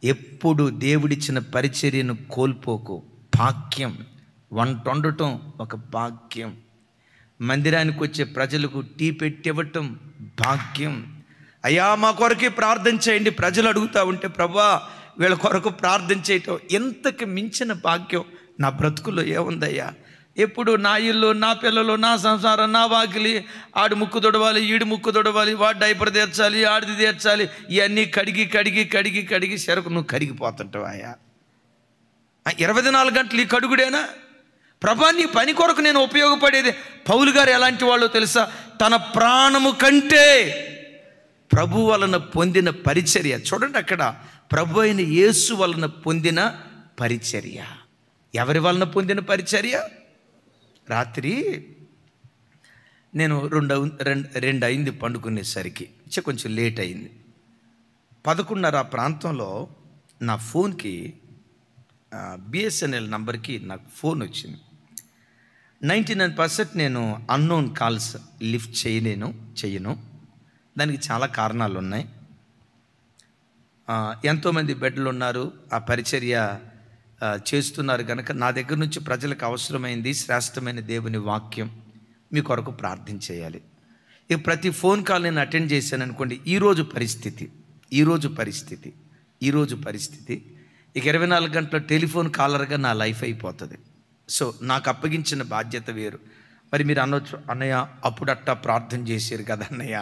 ఎప్పుడు దేవుడిచ్చిన పరిచర్యను కోల్పోకు. భాగ్యం. వంట వండటం ఒక భాగ్యం. మందిరానికి వచ్చే ప్రజలకు టీ పెట్టివ్వటం భాగ్యం. అయ్యా మా కొరకే ప్రార్థన చేయండి, ప్రజలు అడుగుతూ ఉంటే ప్రభువా వీళ్ళ కొరకు ప్రార్థన చేయటం ఎంతకు మించిన భాగ్యం నా బ్రతుకులో ఏముందయ్యా? ఎప్పుడు నా ఇల్లు, నా పిల్లలు, నా సంసారం, నా వాకిలి, ఆడి ముక్కు తొడవాలి, ఈడి ముక్కు తొడవాలి, వాడి డైపర్ తీర్చాలి, ఆడిది తీర్చాలి, ఇవన్నీ కడిగి కడిగి కడిగి కడిగి చెరకు నువ్వు కరిగిపోతుంటావు. అయ్యా 24 గంటలు ఈ కడుగుడేనా? ప్రభా నీ పని కొరకు నేను ఉపయోగపడేది. పౌలు గారు ఎలాంటి వాళ్ళు తెలుసా? తన ప్రాణము కంటే ప్రభు వలన పొందిన పరిచర్య. చూడండి అక్కడ, ప్రభు అయిన యేసు వలన పొందిన పరిచర్య. ఎవరి వలన పొందిన పరిచర్య? రాత్రి నేను 2 అయింది పండుకునేసరికి, కొంచెం లేట్ అయింది. 11:30 ప్రాంతంలో నా ఫోన్కి బిఎస్ఎన్ఎల్ నంబర్కి నాకు ఫోన్ వచ్చింది. 99% నేను అన్నోన్ కాల్స్ లిఫ్ట్ చేయను. దానికి చాలా కారణాలు ఉన్నాయి. ఎంతోమంది బెడ్లు ఉన్నారు, ఆ పరిచర్య చేస్తున్నారు కనుక నా దగ్గర నుంచి ప్రజలకు అవసరమైంది శ్రేష్టమైన దేవుని వాక్యం మీ కొరకు ప్రార్థన చేయాలి. ఇక ప్రతి ఫోన్ కాల్ నేను అటెండ్ చేశాను అనుకోండి, ఈరోజు పరిస్థితి ఇక 24 గంటల టెలిఫోన్ కాలర్గా నా లైఫ్ అయిపోతుంది. సో నాకు అప్పగించిన బాధ్యత వేరు. మరి మీరు అనొచ్చు, అన్నయ్య అప్పుడట్లా ప్రార్థన చేశారు కదా అన్నయ్య.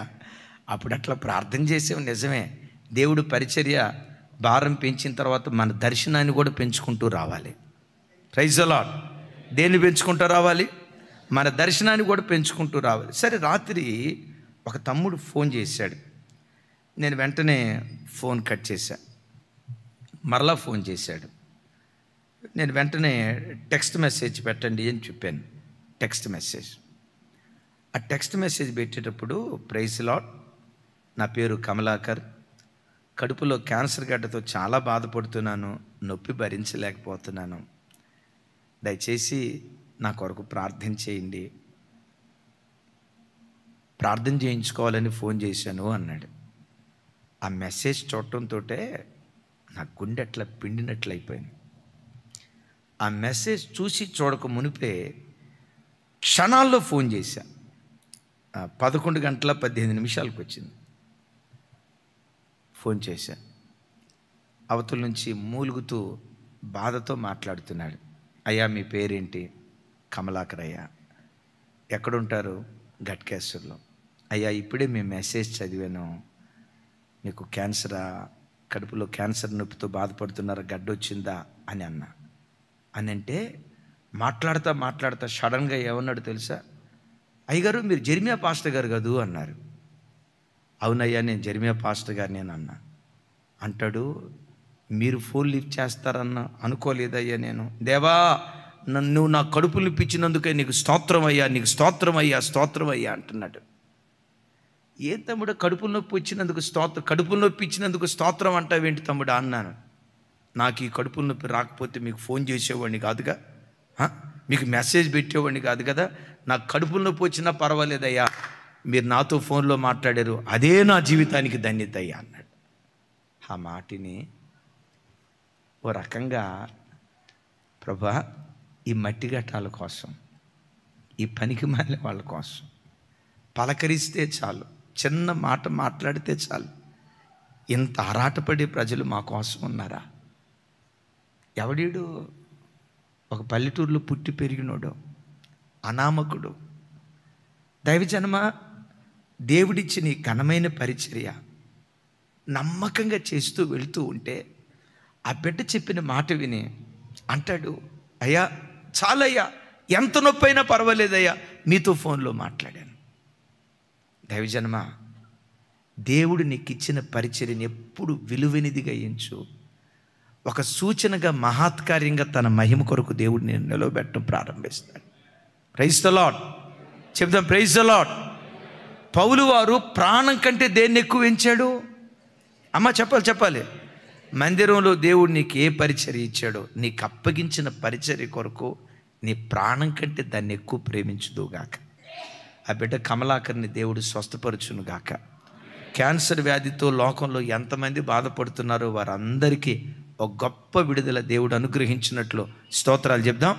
అప్పుడట్లా ప్రార్థన చేసావు నిజమే. దేవుడు పరిచర్య భారం పెంచిన తర్వాత మన దర్శనాన్ని కూడా పెంచుకుంటూ రావాలి. Praise the Lord. దేన్ని పెంచుకుంటూ రావాలి? మన దర్శనాన్ని కూడా పెంచుకుంటూ రావాలి. సరే, రాత్రి ఒక తమ్ముడు ఫోన్ చేశాడు. నేను వెంటనే ఫోన్ కట్ చేశా. మరలా ఫోన్ చేశాడు. నేను వెంటనే టెక్స్ట్ మెసేజ్ పెట్టండి అని చెప్పాను. టెక్స్ట్ మెసేజ్ పెట్టేటప్పుడు, ప్రైజ్ ది లార్డ్, నా పేరు కమలాకర్, కడుపులో క్యాన్సర్ గడ్డతో చాలా బాధపడుతున్నాను, నొప్పి భరించలేకపోతున్నాను, దయచేసి నా కొరకు ప్రార్థన చేయండి, ప్రార్థన చేయించుకోవాలని ఫోన్ చేశాను అన్నాడు. ఆ మెసేజ్ చూడటంతో నా గుండె అట్లా పిండినట్లు అయిపోయింది. ఆ మెసేజ్ చూసి చూడక మునిపే క్షణాల్లో ఫోన్ చేశా. 11:15 వచ్చింది. ఫోన్ చేశా. అవతల నుంచి మూలుగుతూ బాధతో మాట్లాడుతున్నాడు. అయ్యా మీ పేరేంటి? కమలాకర్ అయ్యా. ఎక్కడుంటారు? ఘట్కేశ్వర్లో. అయ్యా ఇప్పుడే మీ మెసేజ్ చదివాను, మీకు క్యాన్సరా, కడుపులో క్యాన్సర్ నొప్పితో బాధపడుతున్నారా, గడ్డ వచ్చిందా అని అన్నా. అని అంటే మాట్లాడుతా సడన్గా ఏమన్నాడు తెలుసా? అయ్యగారు మీరు జెర్మియా పాస్టర్ గారు కదూ అన్నారు. అవునయ్యా నేను జెర్మియా పాస్టర్ గారు నేను అన్నా. అంటాడు, మీరు ఫోన్ లిఫ్ట్ చేస్తారన్నా అనుకోలేదయ్యా నేను. దేవా నువ్వు నా కడుపు నిప్పించినందుకే నీకు స్తోత్రం అయ్యా, నీకు స్తోత్రం అయ్యా అంటున్నాడు. ఏ తమ్ముడు కడుపు నొప్పి ఇచ్చినందుకు స్తోత్రం అంటావేంటి తమ్ముడు అన్నాను. నాకు ఈ కడుపు నొప్పి రాకపోతే మీకు ఫోన్ చేసేవాడిని కాదుగా, మీకు మెసేజ్ పెట్టేవాడిని కాదు కదా. నాకు కడుపు నొప్పి వచ్చినా పర్వాలేదయ్యా, మీరు నాతో ఫోన్లో మాట్లాడారు, అదే నా జీవితానికి ధన్యత అయ్యా అన్నాడు. ఆ మాటిని ఓ రకంగా, ప్రభా ఈ మట్టి గట్టాల కోసం, ఈ పనికి మాలిన వాళ్ళ కోసం పలకరిస్తే చాలు, చిన్న మాట మాట్లాడితే చాలు, ఇంత ఆరాటపడే ప్రజలు మా కోసం ఉన్నారా? ఎవడీడు? ఒక పల్లెటూరులో పుట్టి పెరిగినోడు, అనామకుడు. దైవజనమ, దేవుడిచ్చిన ఈ ఘనమైన పరిచర్య నమ్మకంగా చేస్తూ వెళుతూ ఉంటే ఆ బిడ్డ చెప్పిన మాట విని అంటాడు, అయ్యా చాలయ్యా, ఎంత నొప్పి అయినా పర్వాలేదయ్యా, మీతో ఫోన్లో మాట్లాడాను. దైవజనమ, దేవుడు నీకు ఇచ్చిన పరిచర్యని ఎప్పుడు విలువైనదిగా ఎంచు. ఒక సూచనగా మహత్కార్యంగా తన మహిమ కొరకు దేవుడిని నిలవబెట్టడం ప్రారంభిస్తాడు. Praise the Lord. చెప్దాం, ప్రైజ్ ద లార్డ్. పౌలు వారు ప్రాణం కంటే దేన్ని ఎక్కువ ఎంచాడు? అమ్మ చెప్పాలి. మందిరంలో దేవుడు నీకు ఏ పరిచర్య ఇచ్చాడో, నీకు అప్పగించిన పరిచర్య కొరకు నీ ప్రాణం కంటే దాన్ని ఎక్కువ ప్రేమించుదుగాక. ఆ బిడ్డ కమలాకర్ని దేవుడు స్వస్థపరచునుగాక. క్యాన్సర్ వ్యాధితో లోకంలో ఎంతమంది బాధపడుతున్నారో వారందరికీ ఒక గొప్ప విడుదల దేవుడు అనుగ్రహించినట్లు స్తోత్రాలు చెప్దాం.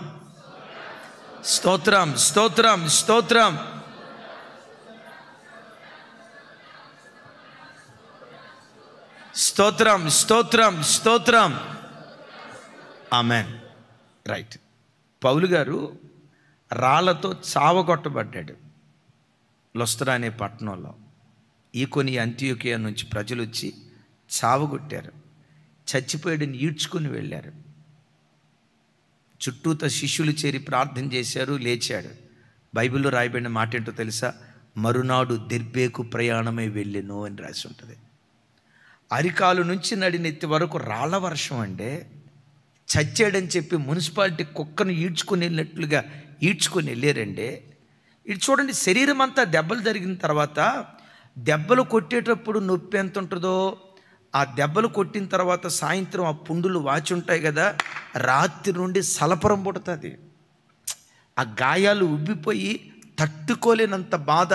స్తోత్రం, స్తోత్రం, స్తోత్రం. స్తోత్రం, స్తోత్రం, స్తోత్రం. ఆమెన్. రైట్. పౌలు గారు రాళ్లతో చావగొట్టబడ్డాడు లుస్త్రా అనే పట్టణంలో. ఈకొని అంతియోకియా నుంచి ప్రజలు వచ్చి చావగొట్టారు. చచ్చిపోయాడని ఈడ్చుకుని వెళ్ళారు. చుట్టూత శిష్యులు చేరి ప్రార్థన చేశారు, లేచాడు. బైబిల్లో రాయబడిన మాట ఏంటో తెలుసా? మరునాడు దెర్బేకు ప్రయాణమై వెళ్ళెను అని రాసి ఉంటుంది. అరికాలు నుంచి నడినెత్తి వరకు రాళ్ల వర్షం. అంటే చచ్చాడని చెప్పి మున్సిపాలిటీ కుక్కను ఈడ్చుకొని వెళ్ళినట్లుగా ఈడ్చుకొని వెళ్ళారండి. ఇటు చూడండి, శరీరం అంతా దెబ్బలు జరిగిన తర్వాత దెబ్బలు కొట్టేటప్పుడు నొప్పి ఎంత ఉంటుందో, ఆ దెబ్బలు కొట్టిన తర్వాత సాయంత్రం ఆ పుండులు వాచి ఉంటాయి కదా, రాత్రి నుండి సలపరం పుడుతుంది. ఆ గాయాలు ఉబ్బిపోయి తట్టుకోలేనంత బాధ.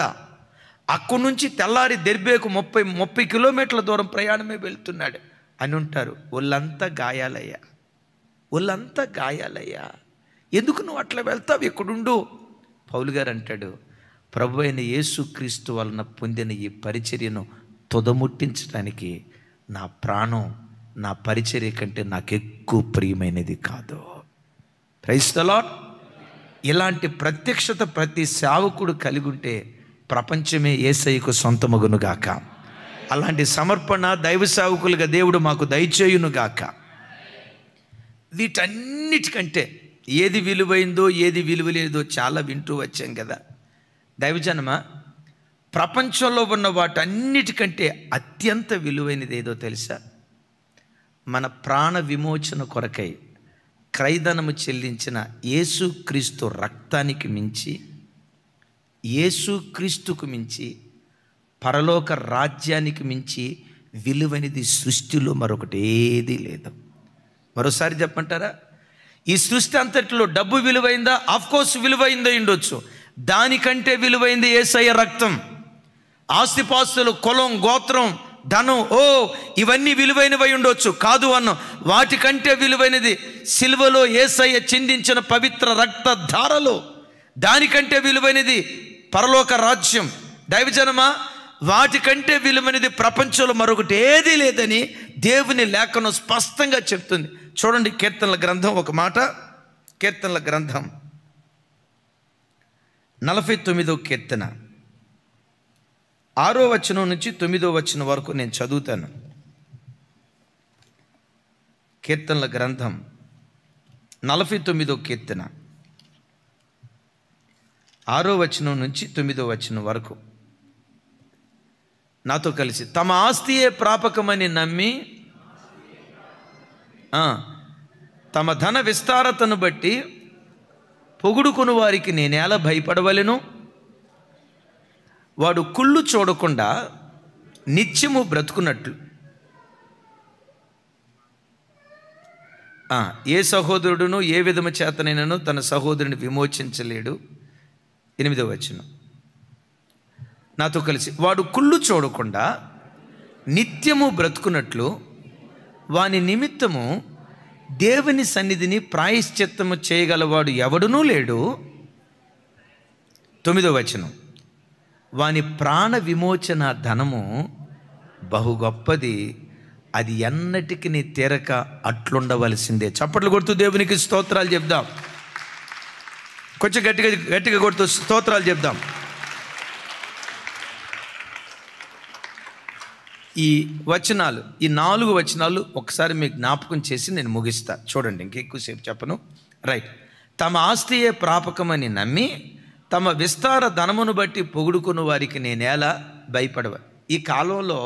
అక్కడి నుంచి తెల్లారి దెర్బేకు 30 కిలోమీటర్ల దూరం ప్రయాణమే వెళ్తున్నాడు అని ఉంటారు. ఒళ్ళంతా గాయాలయ్యా, ఒళ్ళంతా గాయాలయ్యా, ఎందుకు నువ్వు అట్లా వెళ్తావు, ఇక్కడుండు. పౌలు గారు అంటాడు, ప్రభు అయిన యేసుక్రీస్తు వలన పొందిన ఈ పరిచర్యను తుదముట్టించడానికి నా ప్రాణం నా పరిచర్య కంటే నాకు ఎక్కువ ప్రియమైనది కాదు. Praise the Lord. ఇలాంటి ప్రత్యక్షత ప్రతి సేవకుడు కలిగి ఉంటే ప్రపంచమే యేసయ్యకు సొంతమగునుగాక. అలాంటి సమర్పణ దైవ సేవకులుగా దేవుడు మాకు దయచేయునుగాక. వీటన్నిటికంటే ఏది విలువైందో ఏది విలువ లేదో చాలా వింటూ వచ్చాం కదా దైవజనమ. ప్రపంచంలో ఉన్న వాటన్నిటికంటే అత్యంత విలువైనది ఏదో తెలుసా? మన ప్రాణ విమోచన కొరకై క్రయధనము చెల్లించిన యేసుక్రీస్తు రక్తానికి మించి, యేసుక్రీస్తుకు మించి, పరలోక రాజ్యానికి మించి విలువైనది సృష్టిలో మరొకటి ఏదీ లేదు. మరోసారి చెప్పంటారా? ఈ సృష్టి అంతట్లో డబ్బు విలువైందా? ఆఫ్కోర్స్ విలువైందో ఉండొచ్చు. దానికంటే విలువైంది యేసయ్య రక్తం. ఆస్తిపాస్తులు, కులం, గోత్రం, ధనం, ఇవన్నీ విలువైనవై ఉండొచ్చు, కాదు అన్నాం. వాటికంటే విలువైనది సిలువలో యేసయ్య చిందించిన పవిత్ర రక్త ధారలు. దానికంటే విలువైనది పరలోక రాజ్యం. దైవజనమా, వాటికంటే విలువైనది ప్రపంచంలో మరొకటి ఏదీ లేదని దేవుని లేఖనం స్పష్టంగా చెప్తుంది. చూడండి, కీర్తనల గ్రంథం ఒక మాట. కీర్తనల గ్రంథం 49వ కీర్తన 6వ వచనం నుంచి 9వ వచనం వరకు నేను చదువుతాను. కీర్తనల గ్రంథం 49వ కీర్తన 6వ వచనం నుంచి 9వ వచనం వరకు నాతో కలిసి. తమ ఆస్తియే ప్రాపకమని నమ్మి తమ ధన విస్తారతను బట్టి పొగుడుకుని వారికి నేనేలా భయపడవలెను? వాడు కుళ్ళు చూడకుండా నిత్యము బ్రతుకున్నట్లు ఏ సహోదరుడును ఏ విధము చేతనైనను తన సహోదరుని విమోచించలేడు. 8వ వచనం నాతో కలిసి. వాడు కుళ్ళు చూడకుండా నిత్యము బ్రతుకున్నట్లు వాని నిమిత్తము దేవుని సన్నిధిని ప్రాయశ్చిత్తము చేయగలవాడు ఎవడునూ లేడు. 9వ వచనం. వాని ప్రాణ విమోచన ధనము బహు గొప్పది, అది ఎన్నటికి నీ తీరక అట్లుండవలసిందే. చప్పట్లు కొడుతూ దేవునికి స్తోత్రాలు చెప్దాం. కొంచెం గట్టిగా కొడుతూ స్తోత్రాలు చెప్దాం. ఈ వచనాలు, ఈ 4 వచనాలు ఒకసారి మీకు జ్ఞాపకం చేసి నేను ముగిస్తా. చూడండి, ఇంకెక్కువసేపు చెప్పను. రైట్. తమ ఆస్తియే ప్రాపకమని నమ్మి తమ విస్తార ధనమును బట్టి పొగుడుకుని వారికి నేనేలా భయపడవ. ఈ కాలంలో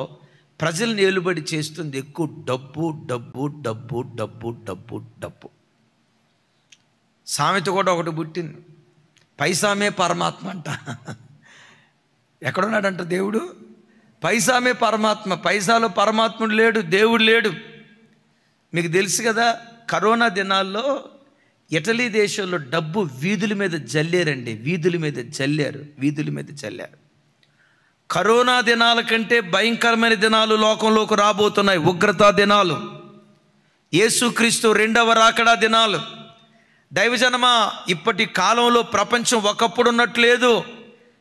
ప్రజల్ని ఏలుబడి చేస్తుంది ఎక్కువ డబ్బు డబ్బు డబ్బు డబ్బు డబ్బు డబ్బు. సామెత కూడా ఒకటి పుట్టింది, పైసామే పరమాత్మ అంట. ఎక్కడున్నాడంట దేవుడు? పైసామే పరమాత్మ. పైసాలో పరమాత్ముడు లేడు, దేవుడు లేడు. మీకు తెలుసు కదా, కరోనా దినాల్లో ఇటలీ దేశంలో డబ్బు వీధుల మీద జల్లారండి. వీధుల మీద జల్లారు. కరోనా దినాల కంటే భయంకరమైన దినాలు లోకంలోకి రాబోతున్నాయి. ఉగ్రతా దినాలు, యేసుక్రీస్తు రెండవ రాకడా దినాలు. దైవజనమా, ఇప్పటి కాలంలో ప్రపంచం ఒకప్పుడున్నట్లేదు.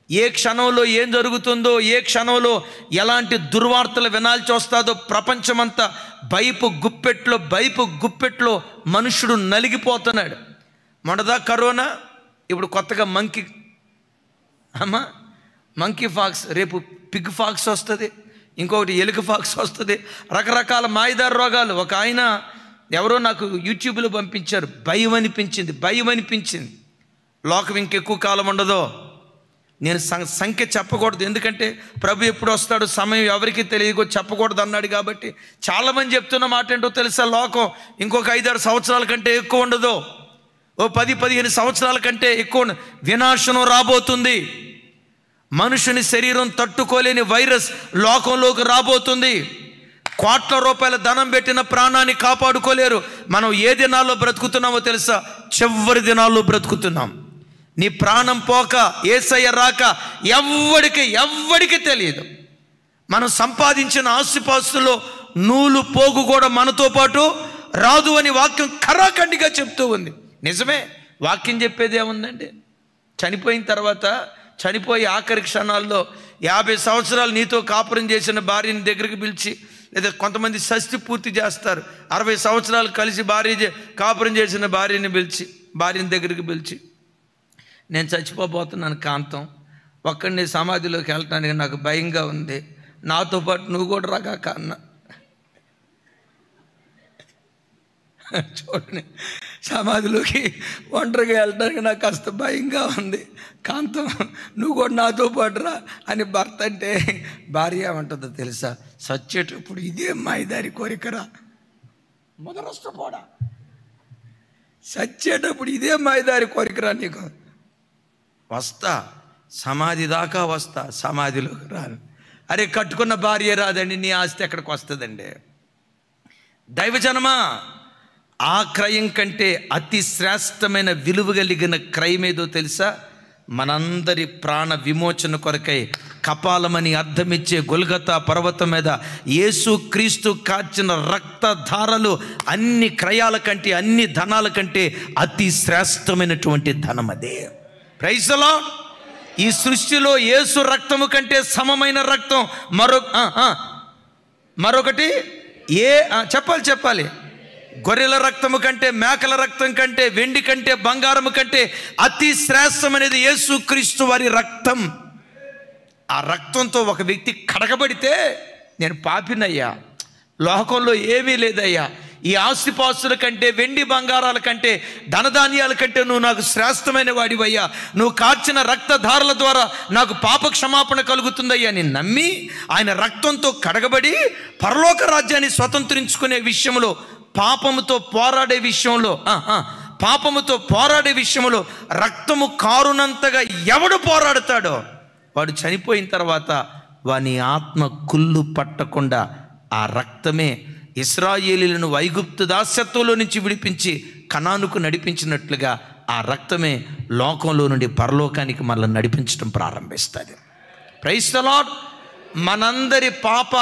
ఏ క్షణంలో ఏం జరుగుతుందో, ఏ క్షణంలో ఎలాంటి దుర్వార్తలు వినాల్సి వస్తుందో ప్రపంచమంతా భయపు గుప్పెట్లో మనుషుడు నలిగిపోతున్నాడు. మొదట కరోనా, ఇప్పుడు కొత్తగా మంకీ ఫాక్స్, రేపు పిగ్ ఫాక్స్ వస్తుంది, ఇంకొకటి ఎలుక ఫాక్స్ వస్తుంది, రకరకాల మాయదారు రోగాలు. ఒక ఆయన ఎవరో నాకు యూట్యూబ్లో పంపించారు, భయం అనిపించింది. లోకం ఇంకెక్కువ కాలం ఉండదో. నేను సంఖ్య చెప్పకూడదు, ఎందుకంటే ప్రభు ఎప్పుడు వస్తాడు సమయం ఎవరికి తెలియదు, చెప్పకూడదు అన్నాడు. కాబట్టి చాలామంది చెప్తున్న మాట ఏంటో తెలుసా, లోకం ఇంకొక 5-6 సంవత్సరాల కంటే ఎక్కువ ఉండదు, ఓ 10-15 సంవత్సరాల కంటే ఎక్కువ వినాశనం రాబోతుంది. మనుషుని శరీరం తట్టుకోలేని వైరస్ లోకంలోకి రాబోతుంది. కోట్ల రూపాయల ధనం పెట్టిన ప్రాణాన్ని కాపాడుకోలేరు. మనం ఏ దినాల్లో బ్రతుకుతున్నామో తెలుసా? చివరి దినాల్లో బ్రతుకుతున్నాం. నీ ప్రాణం పోక, యేసయ్య రాక ఎవ్వడికి తెలియదు. మనం సంపాదించిన ఆస్తిపాస్తుల్లో నూలు పోగు కూడా మనతో పాటు రాదు అని వాక్యం ఖరాఖండిగా చెప్తూ ఉంది. నిజమే, వాక్యం చెప్పేది ఏముందండి? చనిపోయిన తర్వాత, చనిపోయి ఆఖరి క్షణాల్లో 50 సంవత్సరాలు నీతో కాపురం చేసిన భార్యని దగ్గరికి పిలిచి, లేదా కొంతమంది షష్ఠి పూర్తి చేస్తారు, 60 సంవత్సరాలు కలిసి కాపురం చేసిన భార్యని దగ్గరికి పిలిచి, నేను చచ్చిపోబోతున్నాను కాంతం, ఒక్కడిని సమాధిలోకి వెళ్ళటానికి నాకు భయంగా ఉంది, నాతో పాటు నువ్వు కూడా రాగాక అన్న. చూడండి, సమాధిలోకి ఒంటరిగా వెళ్ళడానికి నాకు కాస్త భయంగా ఉంది, కాంతం నువ్వు కూడా నాతో పాటు రా అని భర్త అంటే, భార్య ఏమంటుందో తెలుసా? సచ్చేటప్పుడు ఇదే మాయదారి కోరికరా, మొదలొష్టపోడా, సచ్చేటప్పుడు ఇదే మాయదారి కోరికరా నీకు. వస్తా, సమాధి దాకా వస్తా, సమాధిలోకి రాను. అరే, కట్టుకున్న భార్య రాదండి, నీ ఆస్తి ఎక్కడికి వస్తుందండి? దైవజనమా, ఆ క్రయం కంటే అతి శ్రేష్టమైన విలువ కలిగిన క్రయం ఏదో తెలుసా? మనందరి ప్రాణ విమోచన కొరకై కపాలమని అర్థమిచ్చే గొల్గతా పర్వతం మీద యేసుక్రీస్తు కార్చిన రక్తధారలు అన్ని క్రయాల కంటే, అన్ని ధనాల కంటే అతి శ్రేష్టమైనటువంటి ధనం అదే. Praise the Lord. ఈ సృష్టిలో యేసు రక్తము కంటే సమమైన రక్తం మరొకటి చెప్పాలి. గొర్రెల రక్తము కంటే, మేకల రక్తం కంటే, వెండి కంటే, బంగారము కంటే అతి శ్రేష్టమనేది యేసుక్రీస్తు వారి రక్తం. ఆ రక్తంతో ఒక వ్యక్తి కడగబడితే, నేను పాపినయ్యా, లోకంలో ఏమీ లేదయ్యా, ఈ ఆస్తిపాస్తుల కంటే, వెండి బంగారాల కంటే, ధనధాన్యాల కంటే నువ్వు నాకు శ్రేష్టమైన వాడివయ్యా, నువ్వు కార్చిన రక్తధారల ద్వారా నాకు పాప క్షమాపణ కలుగుతుందయ్యా అని నమ్మి ఆయన రక్తంతో కడగబడి పరలోక రాజ్యాన్ని స్వతంత్రించుకునే విషయంలో, పాపముతో పోరాడే విషయంలో రక్తము కారునంతగా ఎవడు పోరాడతాడో వాడు చనిపోయిన తర్వాత వాని ఆత్మ కుళ్ళు పట్టకుండా ఆ రక్తమే ఇశ్రాయేలీయులను ఐగుప్తు దాస్యత్వంలో నుంచి విడిపించి కనానుకు నడిపించినట్లుగా ఆ రక్తమే లోకంలో నుండి పరలోకానికి మనల్ని నడిపించడం ప్రారంభిస్తుంది. Praise the Lord. మనందరి పాప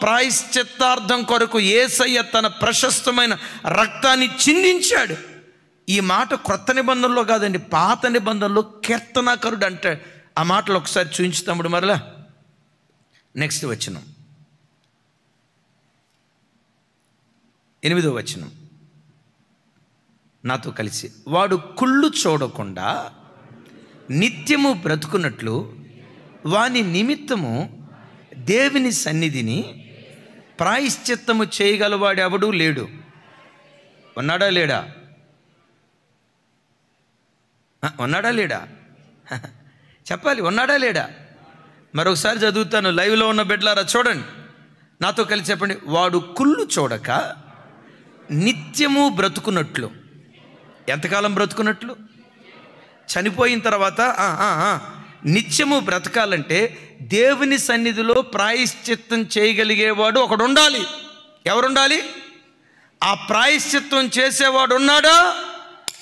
ప్రాయశ్చిత్తార్థం కొరకు యేసయ్య తన ప్రశస్తమైన రక్తాన్ని చిందించాడు. ఈ మాట క్రొత్త నిబంధనలో కాదండి, పాత నిబంధనలో కీర్తనాకరుడు అంటాడు. ఆ మాటలు ఒకసారి చూపించుతాముడు. మరలా నెక్స్ట్ వచనం, 8వ వచనం నాతో కలిసి, వాడు కుళ్ళు చూడకుండా నిత్యము బ్రతుకున్నట్లు వాని నిమిత్తము దేవుని సన్నిధిని ప్రాయశ్చిత్తము చేయగలవాడు ఎవడూ లేడు. ఉన్నాడా లేడా? ఉన్నాడా లేడా? చెప్పాలి, ఉన్నాడా లేడా? మరొకసారి చదువుతాను, లైవ్లో ఉన్న బిడ్డలారా చూడండి, నాతో కలిసి చెప్పండి. వాడు కుళ్ళు చూడక నిత్యము బ్రతుకున్నట్లు. ఎంతకాలం బ్రతుకున్నట్లు? చనిపోయిన తర్వాత నిత్యము బ్రతకాలంటే దేవుని సన్నిధిలో ప్రాయశ్చిత్తం చేయగలిగేవాడు ఒకడు ఉండాలి. ఎవరుండాలి? ఆ ప్రాయశ్చిత్తం చేసేవాడు ఉన్నాడా?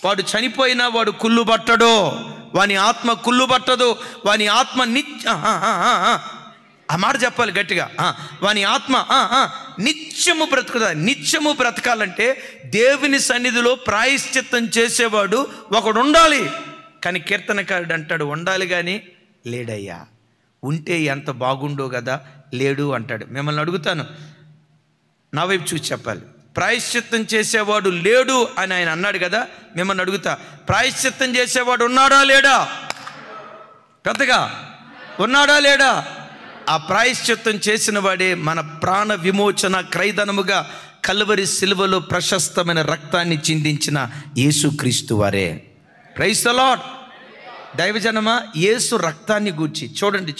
వాడు చనిపోయినా వాడు కుళ్ళు పట్టడు, వాని ఆత్మ కుళ్ళు పట్టదు, వాని ఆత్మ ఆ మాట చెప్పాలి గట్టిగా, వాని ఆత్మ నిత్యము బ్రతుకుదా. నిత్యము బ్రతకాలంటే దేవుని సన్నిధిలో ప్రాయశ్చిత్తం చేసేవాడు ఒకడు ఉండాలి. కానీ కీర్తనకారుడు అంటాడు ఉండాలి కానీ లేడయ్యా, ఉంటే ఎంత బాగుండో కదా, లేడు అంటాడు. మిమ్మల్ని అడుగుతాను, నా వైపు చూసి చెప్పాలి. ప్రాయశ్చిత్తం చేసేవాడు లేడు అని ఆయన అన్నాడు కదా, మిమ్మల్ని అడుగుతా, ప్రాయశ్చిత్తం చేసేవాడు ఉన్నాడా లేడా? పెద్దగా ఉన్నాడా లేడా? ఆ ప్రాయశ్చిత్తం చేసిన వాడే మన ప్రాణ విమోచన క్రైదనముగా కల్వరి సిలువలో ప్రశస్తమైన రక్తాన్ని చిందించిన యేసుక్రీస్తు వారే. Praise the lord. దైవజనమా, యేసు రక్తాన్ని గూర్చి చూడండి,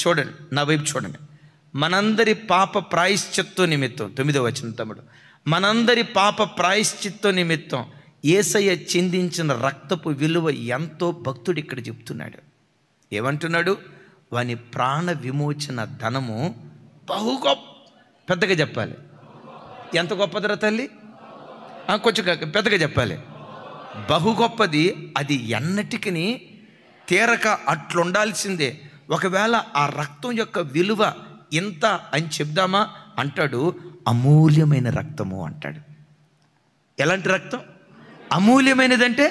నా వైపు చూడండి. మనందరి పాప ప్రాయశ్చిత్తం నిమిత్తం, 9వ వచనం తమ్ముడు, మనందరి పాప ప్రాయశ్చిత్తం నిమిత్తం యేసయ్య చిందించిన రక్తపు విలువ ఎంతో భక్తుడు ఇక్కడ చెప్తున్నాడు. ఏమంటున్నాడు? వాని ప్రాణ విమోచన ధనము బహు గొప్ప. పెద్దగా చెప్పాలి. ఎంత గొప్పదిరా తల్లి? కొంచెం పెద్దగా చెప్పాలి. బహు గొప్పది. అది ఎన్నటికి తీరక అట్లుండాల్సిందే. ఒకవేళ ఆ రక్తం యొక్క విలువ ఇంత అని చెప్దామా అంటాడు, అమూల్యమైన రక్తము అంటాడు. ఎలాంటి రక్తం? అమూల్యమైనదంటే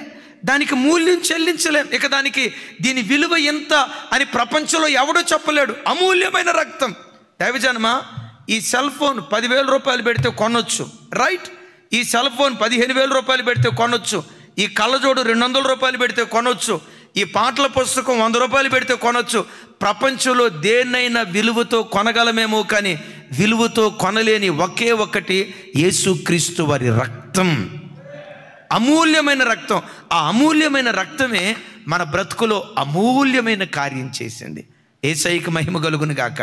దానికి మూల్యం చెల్లించలేం. ఇక దీని విలువ ఎంత అని ప్రపంచంలో ఎవడో చెప్పలేడు. అమూల్యమైన రక్తం. దైవజనమా, ఈ సెల్ ఫోన్ 10,000 రూపాయలు పెడితే కొనొచ్చు, రైట్? ఈ సెల్ ఫోన్ 15,000 రూపాయలు పెడితే కొనొచ్చు. ఈ కళ్ళజోడు 200 రూపాయలు పెడితే కొనొచ్చు. ఈ పాటల పుస్తకం 100 రూపాయలు పెడితే కొనొచ్చు. ప్రపంచంలో దేన్నైనా విలువతో కొనగలమేమో, కానీ విలువతో కొనలేని ఒకే ఒక్కటి యేసుక్రీస్తు వారి రక్తం. అమూల్యమైన రక్తం. ఆ అమూల్యమైన రక్తమే మన బ్రతుకులో అమూల్యమైన కార్యం చేసింది. యేసయ్యకి మహిమ కలుగును గాక.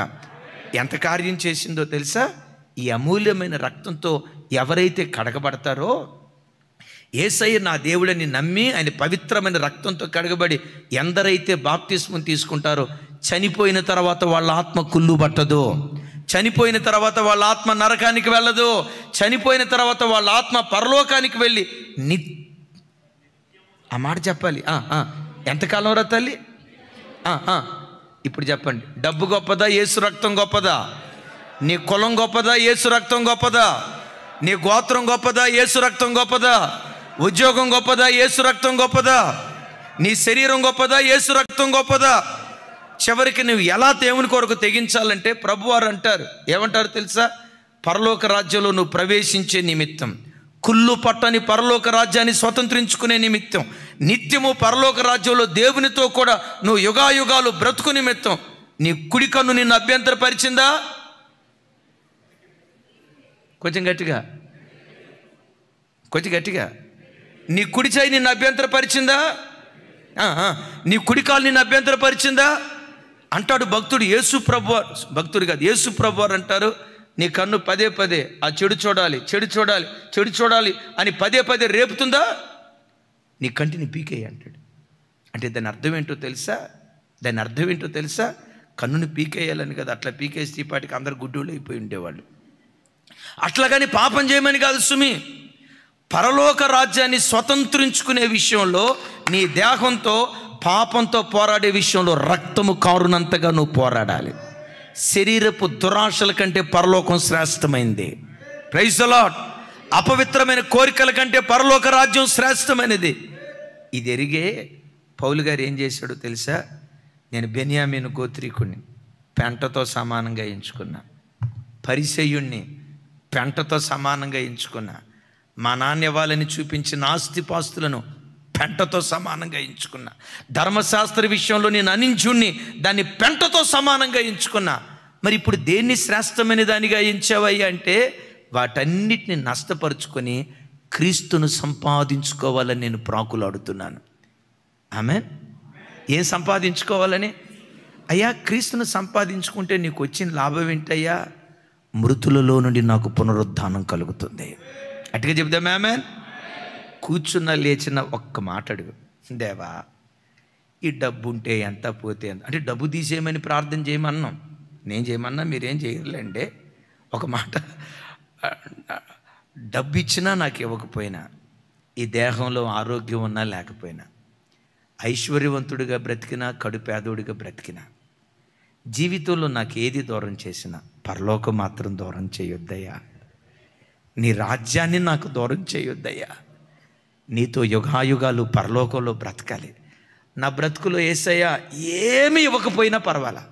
ఎంత కార్యం చేసిందో తెలుసా? ఈ అమూల్యమైన రక్తంతో ఎవరైతే కడగబడతారో, యేసయ్య నా దేవుడని నమ్మి ఆయన పవిత్రమైన రక్తంతో కడగబడి ఎందరైతే బాప్తిస్మం తీసుకుంటారో, చనిపోయిన తర్వాత వాళ్ళ ఆత్మ కుళ్ళు పట్టదు, చనిపోయిన తర్వాత వాళ్ళ ఆత్మ నరకానికి వెళ్ళదు, చనిపోయిన తర్వాత వాళ్ళ ఆత్మ పరలోకానికి వెళ్ళి ఆ మాట చెప్పాలి. ఎంతకాలం రా తల్లి? ఇప్పుడు చెప్పండి, డబ్బు గొప్పదా, యేసు రక్తం గొప్పదా? నీ కులం గొప్పదా, యేసు రక్తం గొప్పదా? నీ గోత్రం గొప్పదా, యేసు రక్తం గొప్పదా? ఉద్యోగం గొప్పదా, యేసు రక్తం గొప్పదా? నీ శరీరం గొప్పదా, యేసు రక్తం గొప్పదా? చివరికి నువ్వు ఎలా దేవుని కొరకు తెగించాలంటే ప్రభువారు అంటారు, ఏమంటారు తెలుసా? పరలోక రాజ్యంలో నువ్వు ప్రవేశించే నిమిత్తం, కుళ్ళు పట్టని పరలోక రాజ్యాన్ని స్వతంత్రించుకునే నిమిత్తం, నిత్యము పరలోక రాజ్యంలో దేవునితో కూడా నువ్వు యుగాయుగాలు బ్రతుకు నిమిత్తం నీ కుడి కన్ను నిన్ను అభ్యంతరపరిచిందా? కొంచెం గట్టిగా. నీ కుడి చేయి నిన్ను అభ్యంతరపరిచిందా? నీ కుడి కాలు నిన్ను అభ్యంతరపరిచిందా అంటాడు భక్తుడు. యేసు ప్రభువారు, భక్తుడు కాదు, యేసు ప్రభువారు అంటారు, నీ కన్ను పదే ఆ చెడు చూడాలి అని పదే రేపుతుందా? నీ కంటిని పీకేయి అంటాడు. అంటే దాని అర్థం ఏంటో తెలుసా? కన్నుని పీకేయాలని కదా. అట్లా పీకేసి తీపాటికి అందరు గుడ్డోళ్ళు అయిపోయి ఉండేవాళ్ళు. అట్లాగని పాపం చేయమని కాదు సుమి. పరలోక రాజ్యాన్ని స్వతంత్రించుకునే విషయంలో, నీ దేహంతో పాపంతో పోరాడే విషయంలో రక్తము కారునంతగా నువ్వు పోరాడాలి. శరీరపు దురాశల కంటే పరలోకం శ్రేష్టమైంది. Praise the lord. అపవిత్రమైన కోరికల కంటే పరలోక రాజ్యం శ్రేష్టమైనది. ఇది ఎరిగే పౌలు గారు ఏం చేశాడో తెలుసా? నేను బెన్యామీను గోత్రీకుణ్ణి పెంటతో సమానంగా ఎంచుకున్నా, పరిసయ్యుణ్ణి పెంటతో సమానంగా ఎంచుకున్నా, మా నాన్న వాళ్ళని చూపించిన ఆస్తిపాస్తులను పెంటతో సమానంగా ఎంచుకున్నా, ధర్మశాస్త్ర విషయంలో నేను అనింజుణ్ణి, దాన్ని పెంటతో సమానంగా ఎంచుకున్నా. మరి ఇప్పుడు దేన్ని శ్రేష్టమైన దానిగా ఎంచావయ్యా అంటే, వాటన్నిటిని నష్టపరుచుకొని క్రీస్తును సంపాదించుకోవాలని నేను ప్రాకులాడుతున్నాను. ఆమేన్. ఏం సంపాదించుకోవాలని? అయ్యా క్రీస్తును సంపాదించుకుంటే నీకు వచ్చిన లాభం ఏంటయ్యా? మృతులలో నుండి నాకు పునరుద్ధానం కలుగుతుంది. అటుగా చెప్దాం ఆమేన్. కూర్చున్న లేచిన ఒక్క మాట అడుగు, దేవా ఈ డబ్బు ఉంటే ఎంత పోతే ఎంత, అంటే డబ్బు తీసేయమని ప్రార్థన చేయమన్నాం, నేను చేయమన్నా మీరేం చేయలేండి. ఒక మాట, డబ్బు ఇచ్చినా నాకు ఇవ్వకపోయినా, ఈ దేహంలో ఆరోగ్యం ఉన్నా లేకపోయినా, ఐశ్వర్యవంతుడిగా బ్రతికినా కడుపేదోడిగా బ్రతికినా, జీవితంలో నాకు ఏది దూరం చేసినా పరలోకం మాత్రం దూరం చేయొద్దయ్యా. నీ రాజ్యాన్ని నాకు దూరం చేయొద్దయ్యా. నీతో యుగాయుగాలు పరలోకంలో బ్రతకాలి. నా బ్రతుకులో యేసయ్యా ఏమీ ఇవ్వకపోయినా పర్వాలా,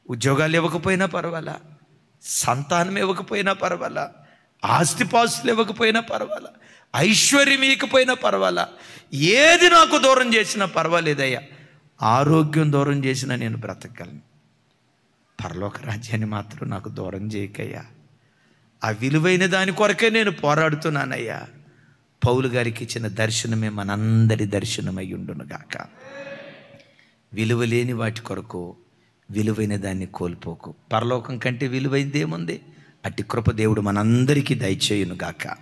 ఉద్యోగాలు ఇవ్వకపోయినా పర్వాలా, సంతానం ఇవ్వకపోయినా పర్వాలా, ఆస్తిపాస్తులు ఇవ్వకపోయినా పర్వాలా, ఐశ్వర్యం ఇవ్వకపోయినా పర్వాలా, ఏది నాకు దూరం చేసినా పర్వాలేదయ్యా. ఆరోగ్యం దూరం చేసినా నేను బ్రతకగలను. పరలోక రాజ్యాన్ని మాత్రం నాకు దూరం చేయకయ్యా. ఆ విలువైన దాని కొరకే నేను పోరాడుతున్నానయ్యా. పౌలు గారికి ఇచ్చిన దర్శనమే మనందరి దర్శనమై ఉండునుగాక. విలువ లేని వాటి కొరకు విలువైన దాన్ని కోల్పోకు. పరలోకం కంటే విలువైంది ఏముంది? అట్టి కృప దేవుడు మనందరికీ దయచేయునుగాక.